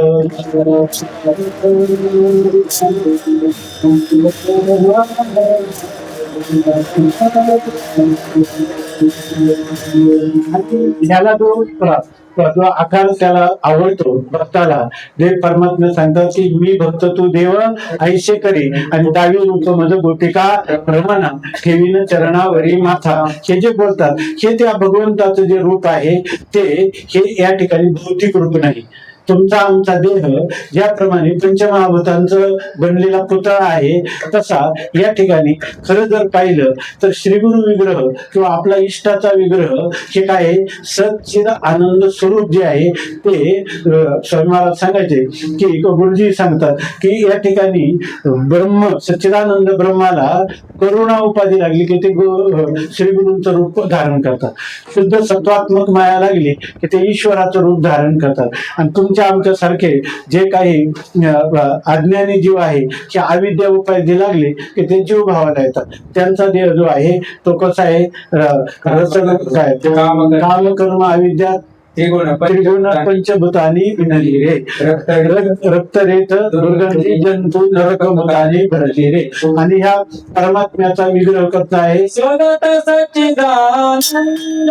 याला जो आकार त्याला आवडतो भक्ताला, देव परमात्मा सांगतात की मी भक्त तू देव ऐसे करी आणि डावी रूप मज गोपिका प्रमाणा ठेवीन चरणावरी माथा. हे जे बोलतात हे त्या भगवंताचं जे रूप आहे ते हे या ठिकाणी भौतिक रूप नाही. तुमचा आमचा देह ज्याप्रमाणे पंचमहाभूतांचं बनलेला पुतळा आहे तसा या ठिकाणी खरं जर पाहिलं तर श्रीगुरु विग्रह किंवा आपला इष्टाचा विग्रह हे काय सच्चिद आनंद स्वरूप जे आहे ते स्वामी महाराज सांगायचे की गुरुजी सांगतात की या ठिकाणी ब्रह्म सच्चिदानंद ब्रह्माला करुणा उपाधी लागली की ते श्रीगुरूंचं रूप धारण करतात, शुद्ध सत्वात्मक माया लागली की ते ईश्वराचं रूप धारण करतात. आणि तुमच्या आमच्या सारखे जे काही अज्ञानी जीव आहे की अविद्या उपाधी लागले की ते जीव भावाला येतात. त्यांचा देह जो आहे तो कसा आहे, काय काम कर्म अविद्या त्रिगुण पंचभूतानी विनली रे, रक्त रेत दुर्गंधी जंतू नरक मुतानी भरली रे. आणि ह्या परमात्म्याचा विग्रह करता आहे स्वगत सच्चिदानंद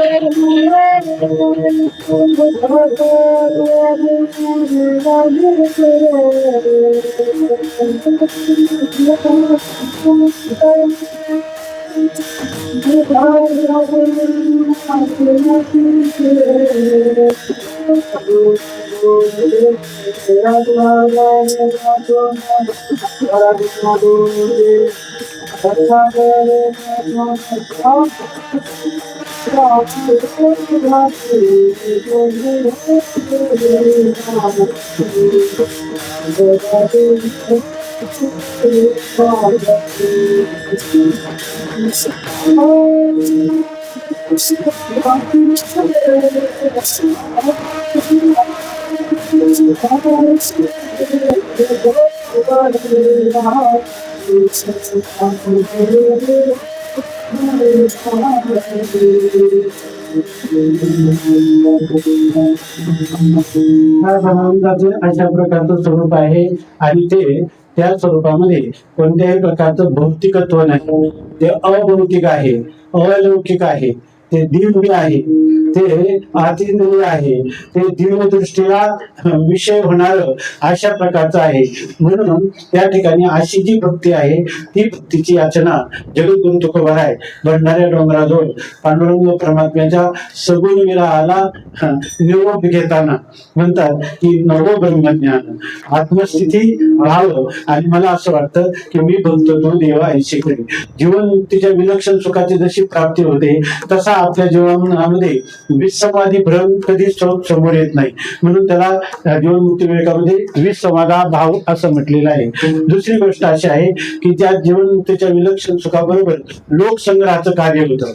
अशा प्रकारचं स्वरूप आहे आणि ते त्या स्वरूपामध्ये कोणत्याही प्रकारचं भौतिकत्व नाही. ते अभौतिक आहे, अलौकिक आहे, ते दिव्य आहे, ते अतिदिव्य आहे, ते दिव्य दृष्टीला विषय होणार अशा प्रकारचं आहे. म्हणून त्या ठिकाणी अशी जी भक्ती आहे ती भक्तीची याचना जगद्गुरु तुकोबाराय भंडाऱ्या डोंगराजवळ पांडुरंग परमात्म्याच्या सगुण विराहाला निरोप घेताना म्हणतात की नवो ब्रह्मज्ञान आत्मस्थिती भाव. आणि मला असं वाटतं की मी बघतो तो देवा ऐशी करी. जीवन मुक्तीच्या विलक्षण सुखाची जशी प्राप्ती होते तसा आपल्या जीवनामध्ये विसंवादी भ्रम कधीच समोर येत नाही. म्हणून त्याला जीवनमुक्ती विवेकामध्ये विसंवादा भाव असं म्हटलेलं आहे. दुसरी गोष्ट अशी आहे की त्या जीवनमुक्तीच्या विलक्षण सुखाबरोबर लोकसंग्रहाचं कार्य होतं.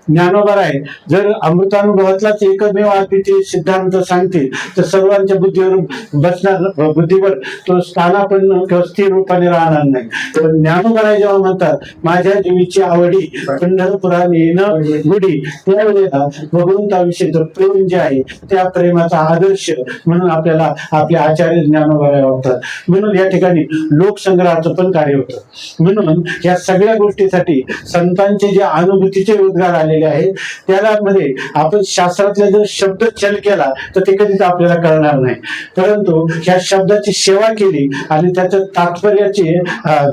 ज्ञानोबाराय जर अमृतानुभवातलाच एकमेव अद्वितीय सिद्धांत सांगतील तर सर्वांच्या बुद्धीवर तो स्थानापन्न किंवा स्थिर रूपाने राहणार नाही. तर ज्ञानोबाराय जेव्हा म्हणतात माझ्या जीवीची आवडी पंढरपुरा येणं गुढी, त्यावेळेला भगवंताविषयीचं प्रेम जे आहे त्या प्रेमाचा आदर्श म्हणून आपल्याला आपले आचार्य ज्ञानोबाराय वाटतात. म्हणून या ठिकाणी लोकसंग्रहाचं पण कार्य होतं. म्हणून या सगळ्या गोष्टीसाठी संतांचे जे अनुभूतीचे उद्गार आले आहे त्याला मध्ये आपण शास्त्रातला जर शब्द चल केला तर ते कधीच आपल्याला कळणार नाही. परंतु ह्या शब्दाची सेवा केली आणि त्याच्या तात्पर्याची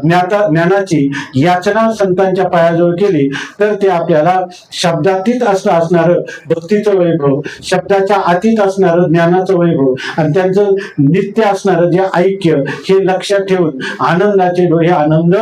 ज्ञानाची याचना संतांच्या पायाजवळ केली तर ते आपल्याला शब्दातीत असणार भक्तीचं वैभव, शब्दाच्या अतीत असणारं ज्ञानाचं वैभव आणि त्यांचं नित्य असणारं जे ऐक्य हे लक्षात ठेवून आनंदाचे डोळे आनंद,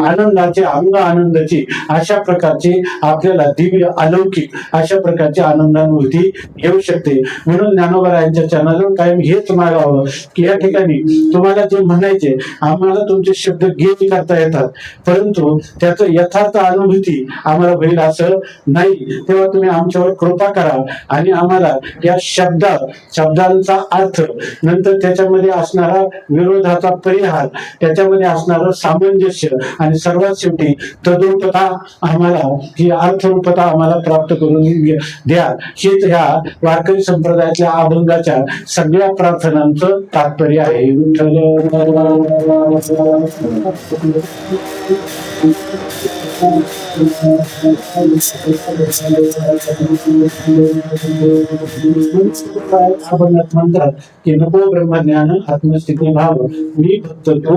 आनंदाचे अंग आनंदाची अशा प्रकारचे आपल्याला दिव्य अलौकिक अशा प्रकारची आनंदानुभूती येऊ शकते. म्हणून ज्ञानोबारायांच्या चरणाजवळ कायम हेच मागावं की या ठिकाणी तुम्हाला जे म्हणायचे आम्हाला तुमचे शब्द गेली करता येतात परंतु त्याचं यथार्थ अनुभूती आम्हाला होईल असं नाही. तेव्हा तुम्ही आमच्यावर कृपा करा आणि आम्हाला या शब्दांचा अर्थ नंतर त्याच्यामध्ये असणारा विरोधाचा परिहार, त्याच्यामध्ये असणारं सामंजस्य आणि सर्वात शेवटी तद्रूपता आम्हाला ही अर्थरूपता आम्हाला प्राप्त करून द्या. हेच ह्या वारकरी संप्रदायातल्या अभंगाच्या सगळ्या प्रार्थनांचं तात्पर्य आहे. विठ्ठल म्हणतात की नको ब्रह्मज्ञान आत्मस्थिती भाव मी फक्त तू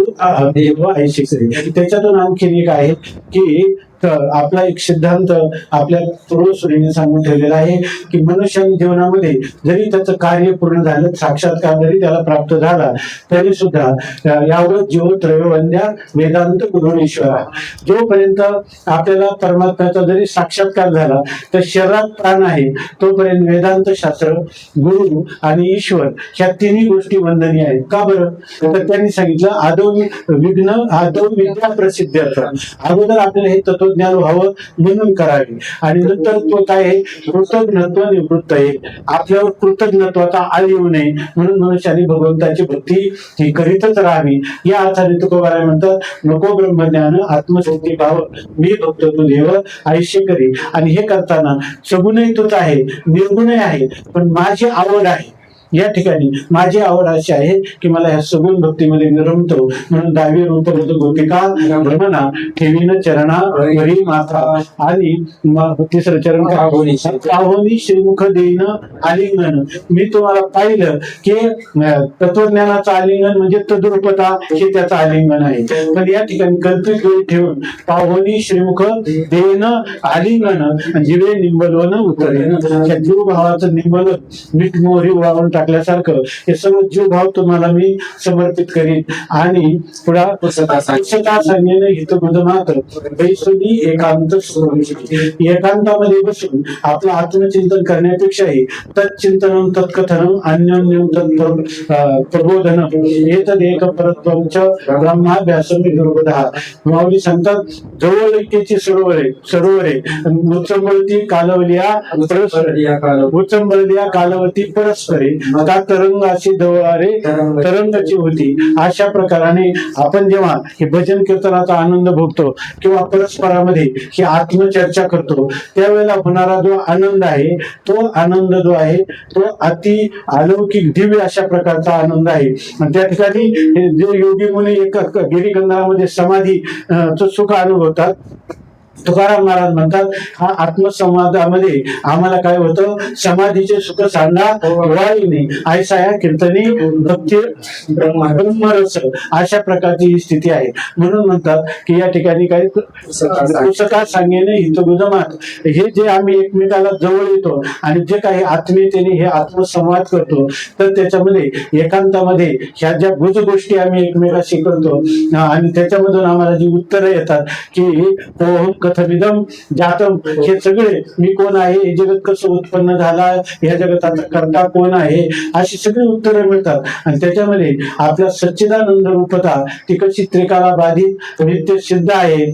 देव ऐशी करी. त्याच्यातून आणखीन एक आहे की आपला एक सिद्धांत आपल्या पूर्वसुरीने सांगून ठेवलेला आहे की मनुष्याने जीवनामध्ये जरी त्याचं कार्य पूर्ण झालं, साक्षात्कार जरी त्याला प्राप्त झाला तरी सुद्धा यावत जीव त्रयोवंद्या वेदांत गुरुणेश्वरा. जोपर्यंत आपल्याला परमात्म्याचा जरी साक्षात्कार झाला तर शरीरात प्राण आहे तोपर्यंत वेदांत शास्त्र, गुरु आणि ईश्वर ह्या तिन्ही गोष्टी वंदनीय आहेत. का बरं? तर त्यांनी सांगितलं आदौ विघ्न आदौ विद्या प्रसिद्ध. अगोदर आपल्याला हे तत्वज्ञान व्हावं म्हणून करावे आणि नंतर तो काय आहे कृतज्ञत्व निवृत्त आहे. आपल्यावर कृतज्ञत्वाचा आळ येऊ नये म्हणून मनुष्याने भगवंताची भक्ती ही करीतच राहावी. या अर्थाने तुकोबाराय म्हणतात नको ब्रह्मज्ञान आत्मस्थिती भाव मी भक्त तू देव ऐशी करी. आणि हे करताना सगुणही तूच आहे, निर्गुणही आहे, पण माझी आवड आहे. या ठिकाणी माझी आवड अशी आहे की मला ह्या सगुण भक्तीमध्ये विरमतो म्हणून दावी रूप गोपिका भ्रमणा ठेवीन चरणा वरी माथा. आणि तिसरं चरण पाहोनी श्रीमुख देईन आलिंगन. मी तुम्हाला पाहिलं की तत्वज्ञानाचं आलिंगन म्हणजे तद्रूपता हे त्याचं आलिंगन आहे. पण या ठिकाणी कल्पित डोळे ठेवून पाहोनी श्रीमुख देईन आलिंगन जिवे निंबलवन उतरेन. त्या जीव भावाचं निंबलन मीठ मोहरी वाळून टाकल्यासारखं हे सर्व जीव भाव तुम्हाला मी समर्पित करीन. आणि पुढा संज्ञेने हितबुद्ध मात्र बैसोनी एकांत एकांतामध्ये बसून आपलं आत्मचिंतन करण्यापेक्षाही तत्चिंतन तत्कथन अन्योन्यम प्रबोधन एतद एक परत्वंच ब्रह्माभ्यासम दुर्बोधः. माऊली सांगतात जवळकीची सरोवरे उचंबळती कालवलिया उचंबळलिया कालवती परस्परे का तरंगाची दवारे तरंगाची होती. अशा प्रकाराने आपण जेव्हा हे भजन कीर्तनाचा आनंद भोगतो किंवा परस्परामध्ये ही आत्मचर्चा करतो, त्यावेळेला होणारा जो आनंद आहे, तो आनंद जो आहे तो अति अलौकिक दिव्य अशा प्रकारचा आनंद आहे. आणि त्या ठिकाणी जे योगी मुनी एक गिरिगंधामध्ये समाधी सुख अनुभवतात. तुकाराम महाराज म्हणतात, हा आत्मसंवादामध्ये आम्हाला काय होतं, समाधीचे सुख सांगा वाळीने ऐसा या कीर्तनी भक्ती ब्रह्मरस, अशा प्रकारची ही स्थिती आहे. म्हणून म्हणतात की या ठिकाणी काही पुस्तकात सांगेने हितगुजमात, हे जे आम्ही एकमेकाला जवळ येतो आणि जे काही आत्मीयतेने हे आत्मसंवाद करतो, तर त्याच्यामध्ये एकांतामध्ये ह्या ज्या गुज गोष्टी आम्ही एकमेकाशी करतो आणि त्याच्यामधून आम्हाला जी उत्तरं येतात की कथमिदम जातम, हे सगळे मी कोण आहे, हे जगत कसं उत्पन्न झाला, या जगताचा कर्ता कोण आहे, अशी सगळी उत्तरं मिळतात. आणि त्याच्यामध्ये आपल्या सच्चिदानंद रूपता ती कशी त्रिकाला बाधित नित्य सिद्ध आहे,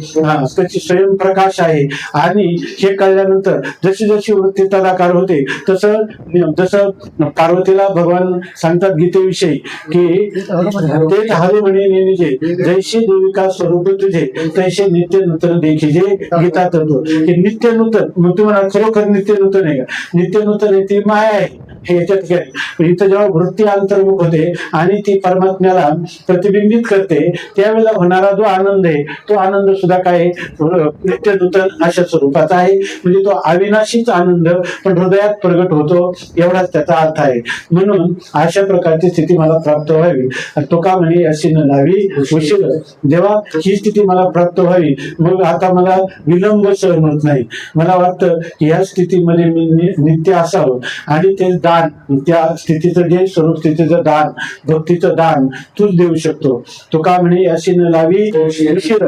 कशी स्वयंप्रकाश आहे. आणि हे कळल्यानंतर जशी जशी वृत्ती तदाकार होते, जसं पार्वतीला भगवान सांगतात गीतेविषयी की ते हवे म्हणे नेनिजे, जैसे देविका स्वरूप तुझे तैसे नित्य नूतन देखिजे गीता तत्व. हे नित्य नूतन, मग तुम्हाला खरोखर नित्य नूतन आहे का? नित्य नूतन आहे ती माया आहे. हे याच्यात इथं जेव्हा वृत्ती अंतर्मुख होते आणि ती परमात्म्याला प्रतिबिंबित करते, त्यावेळेला होणारा जो आनंद आहे, तो आनंद सुद्धा काय नित्य नूतन अशा स्वरूपाचा आहे. म्हणजे तो अविनाशीच आनंद पण हृदयात प्रगट होतो, एवढाच त्याचा अर्थ आहे. म्हणून अशा प्रकारची स्थिती मला प्राप्त व्हावी. तो का म्हणे अशी न लावी उशीर, जेव्हा ही स्थिती मला प्राप्त व्हावी, मग आता मला विलंब सहन होत नाही. मला वाटतं की या स्थितीमध्ये मी नित्य असावं आणि ते दान, त्या स्थितीचं जे स्वरूप स्थितीचं दान, भक्तीचं दान तूच देऊ शकतो. तो का म्हणे अशी न लावी उशीर,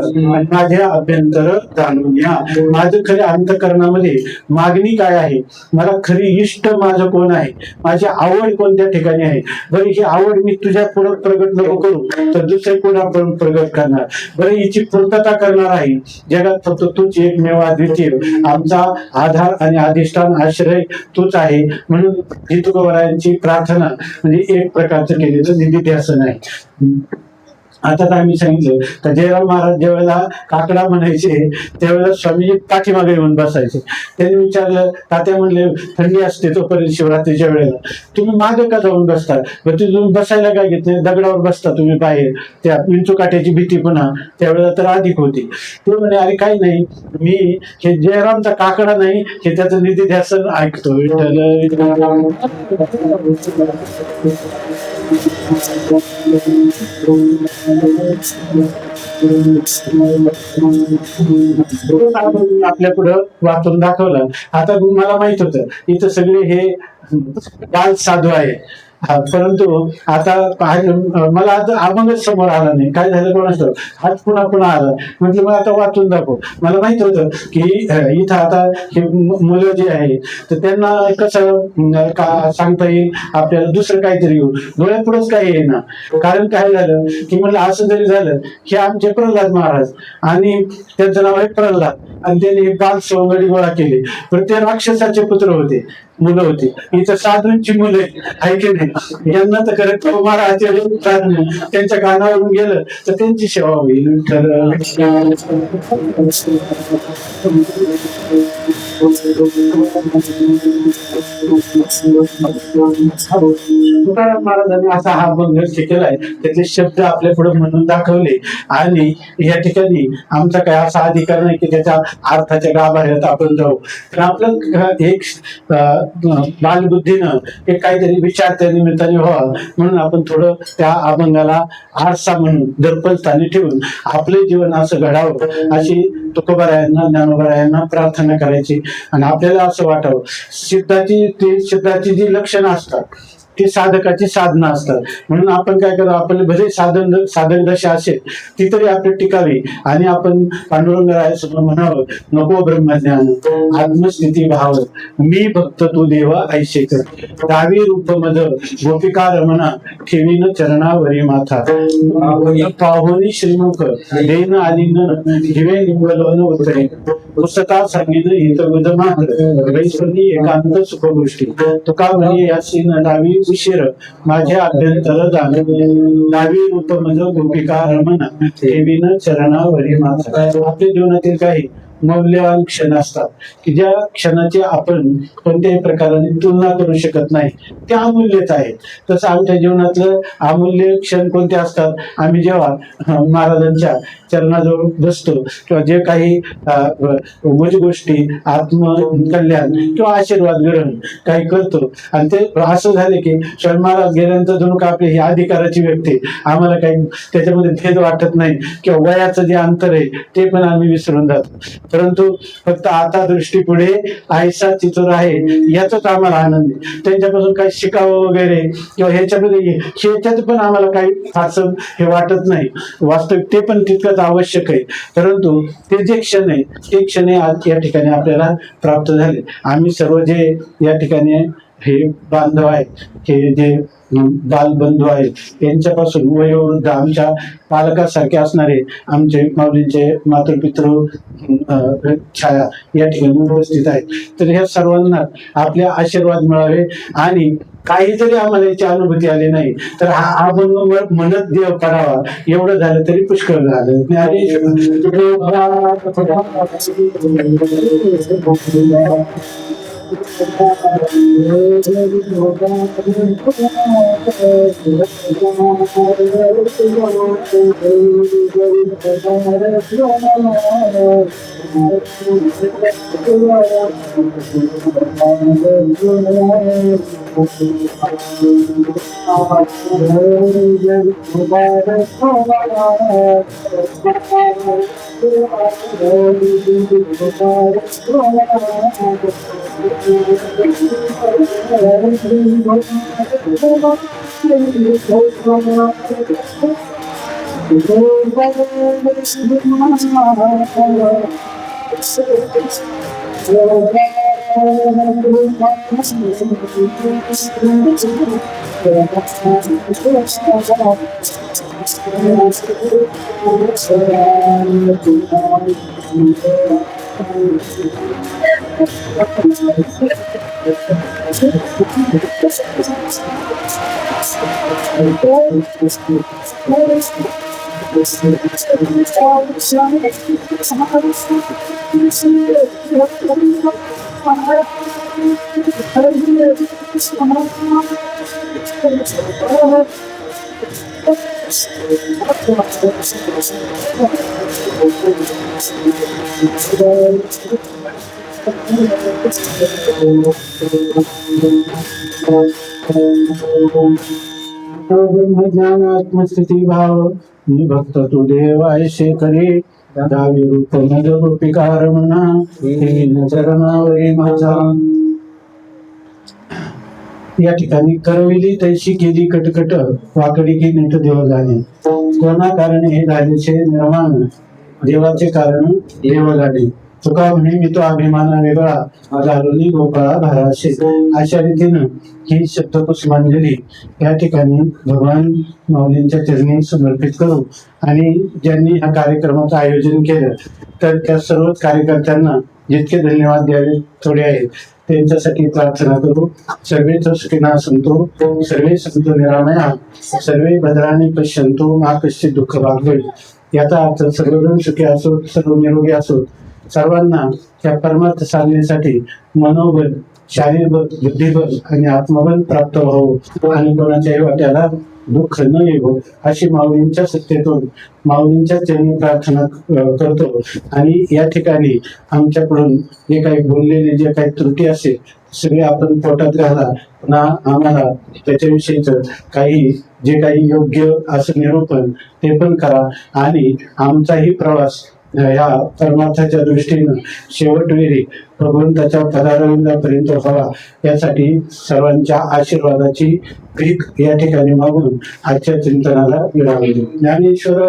माझ्या अभ्यंतर जाणून घ्या. माझं खऱ्या अंतःकरणामध्ये मागणी काय आहे, मला खरी इष्ट माझं कोण आहे, माझी आवड कोणत्या ठिकाणी आहे. बरं, ही आवड मी तुझ्या पुढे प्रगट नको करू, तर दुसरे कोण आपण प्रगट करणार. बरं, हिची पूर्तता करणार आहे जगात फक्त तूच एकमेव अद्वितीय, आमचा आधार आणि अधिष्ठान आश्रय तूच आहे. म्हणून ही तुकोबारायांची प्रार्थना म्हणजे एक प्रकारचं केलेलं निधिध्यासन आहे. आता तर आम्ही सांगितलं तर जयराम महाराज ज्यावेळेला काकडा म्हणायचे, त्यावेळेला स्वामीजी पाठीमागे येऊन बसायचे. त्यांनी विचारलं, तात्या म्हणले थंडी असते तोपर्यंत शिवरात्रीच्या वेळेला तुम्ही मागे का जाऊन बसता, तुम्ही बसायला काय घेत नाही, दगडावर बसता तुम्ही बाहेर, त्या विंचूकाट्याची भीती पुन्हा त्यावेळेला तर अधिक होती. ते म्हणे अरे काही नाही, मी हे जयरामचा काकडा नाही, हे त्याचं निधिध्यासन ऐकतो. आपल्या पुढं वाचून दाखवलं. आता मला माहित होतं इथं सगळे हे बाल साधू आहे, परंतु आता मला आता अभंगच समोर आला नाही. काय झालं कोणाचं, हात पुन्हा पुन्हा आला. म्हटलं मला आता वाचून दाखव. मला माहित होतं की इथं आता हे मुलं जे आहे तर त्यांना कसं का सांगता येईल आपल्याला, दुसरं काहीतरी येऊ डोळ्यापुढंच काही येईना. कारण काय झालं की म्हणलं असं जरी झालं, हे आमचे प्रल्हाद महाराज आणि त्यांचं नाव आहे प्रल्हाद, आणि त्यांनी बाल सवंगडी गोळा केले. पण ते राक्षसाचे पुत्र होते, मुलं होती. इथं साधूंची मुलं आहे की नाही, यांना तर करत महाराज त्यांच्या कानावरून गेलं तर त्यांची सेवा होईल. तुकाराम महाराजांनी असा हा अभंग केलाय, त्याचे शब्द आपल्या पुढे म्हणून दाखवले. आणि या ठिकाणी आमचा काय असा अधिकार नाही की त्याच्या अर्थाच्या गाभाऱ्यात आपण जाऊ. तर आपलं एक बालबुद्धीनं एक काहीतरी विचार त्या निमित्ताने व्हावा म्हणून आपण थोडं त्या अभंगाला आरसा म्हणून दर्पणस्थानी ठेवून आपले जीवन असं घडावं अशी तुकोबारायांना ज्ञानोबारायांना प्रार्थना करायची. आणि आपल्याला असं वाटावं सिद्धाची जी लक्षणं असतात ती साधकाची साधना असतात. म्हणून आपण काय करू, आपले भले साधक दशा असेल ती तरी आपली टिकावी आणि आपण पांडुरंगरायासमोर म्हणावं, नको ब्रह्मज्ञान आत्मस्थिती भाव, मी भक्त तू देवा ऐशे कर, दावी रूप मद गोपिका रमणा ठेवीन चरणावरी माथा, पाहुनी श्रीमुख देन आलिंगन हिवे निवलन उतरे, पुस्तकात सांगितलं हित गुजमा वैश्वनी एकांत सुख गोष्टी. तुका म्हणे यासी न लावी उशीर माझे अभ्यंतर दान नावी उपमज गोपिका रमण ठेवीन चरणावरी माता. आपल्या जीवनातील काही मौल्यवान क्षण असतात की ज्या क्षणाची आपण कोणत्याही प्रकाराने तुलना करू शकत नाही, त्या अमूल्यच आहेत. तसं आमच्या जीवनातलं अमूल्य क्षण कोणते असतात? आम्ही जेव्हा महाराजांच्या चरणाजवळ बसतो किंवा जे काही मज गोष्टी आत्मकल्याण किंवा आशीर्वाद ग्रहण काही करतो आणि ते असं झाले की स्वामी महाराज गेल्यानंतर जणू का आपली ही अधिकाराची व्यक्ती, आम्हाला काही त्याच्यामध्ये भेद वाटत नाही किंवा वयाचं जे अंतर आहे ते पण आम्ही विसरून जातो. परंतु फक्त आता दृष्टी पुढे आयसा चितूर आहे याचाच आम्हाला आनंद आहे. त्यांच्यापासून काही शिकावं वगैरे किंवा ह्याच्यात पण आम्हाला काही फारसं हे वाटत नाही. वास्तविक ते पण तितकंच आवश्यक आहे. परंतु ते जे क्षण आहे ते क्षण आज या ठिकाणी आपल्याला प्राप्त झाले. आम्ही सर्व जे या ठिकाणी हे बांधव आहेत, हे जे बालबंधू आहेत, यांच्यापासून वयोवृद्ध आमच्या पालकासारखे असणारे आमचे माऊलींचे मातृपितृ छाया या ठिकाणी उपस्थित आहेत. तर ह्या सर्वांना आपले आशीर्वाद मिळावे आणि काही जरी आम्हाला याची अनुभूती आली नाही तर हा म्हणत देव करावा एवढं झालं तरी पुष्कळ झालं. आत्मस्थिती भाव मी भक्त तू देव ऐशे करी दावी रूप मज गोपिका रमणा चरणावरी माझा. या ठिकाणी करविली तैशी केली कटकट वाकडी की नीट देव झाले. कोणा कारणे हे झालेचे निर्माण देवाचे कारण देव झाले. तुका म्हणे मी तो अभिमाना वेगळा झालोनी गोपाळा भाराशे. अशा रीतीनं ही शब्दपुष्पांजली या ठिकाणी भगवान माऊलींच्या चरणी समर्पित करू. आणि ज्यांनी ह्या कार्यक्रमाचं आयोजन केलं तर त्या सर्वच कार्यकर्त्यांना जितके धन्यवाद द्यावे थोडे आहेत त्यांच्यासाठी प्रार्थना करू. सर्वे सुखिनः सन्तु सर्वे सन्तु निरामया सर्वे भद्राणि पश्यन्तु मा कश्चित् दुःख भाग होईल. याचा अर्थ सर्वजण सुखी असो, सर्व निरोगी असो, सर्वांना त्या परमार्थ साधण्यासाठी मनोबल, शारीरबल, बुद्धिबल आणि आत्मबल प्राप्त व्हावं आणि कोणाच्याही वाट्याला दुःख न येवो अशी माऊलींच्या सत्तेतून माऊलींच्या चरणी प्रार्थना करतो. आणि या ठिकाणी आमच्याकडून जे काही बोललेले जे काही त्रुटी असेल सगळे आपण पोटात घाला. पुन्हा आम्हाला त्याच्याविषयीच काही जे काही योग्य असं निरूपण ते पण करा आणि आमचाही प्रवास या परमार्थाच्या दृष्टीनं शेवटवेळी भगवंताच्या पदार्पणापर्यंत व्हावा यासाठी सर्वांच्या आशीर्वादाची भीक या ठिकाणी मागून आजच्या चिंतनाला विराम देऊ. ज्ञानेश्वर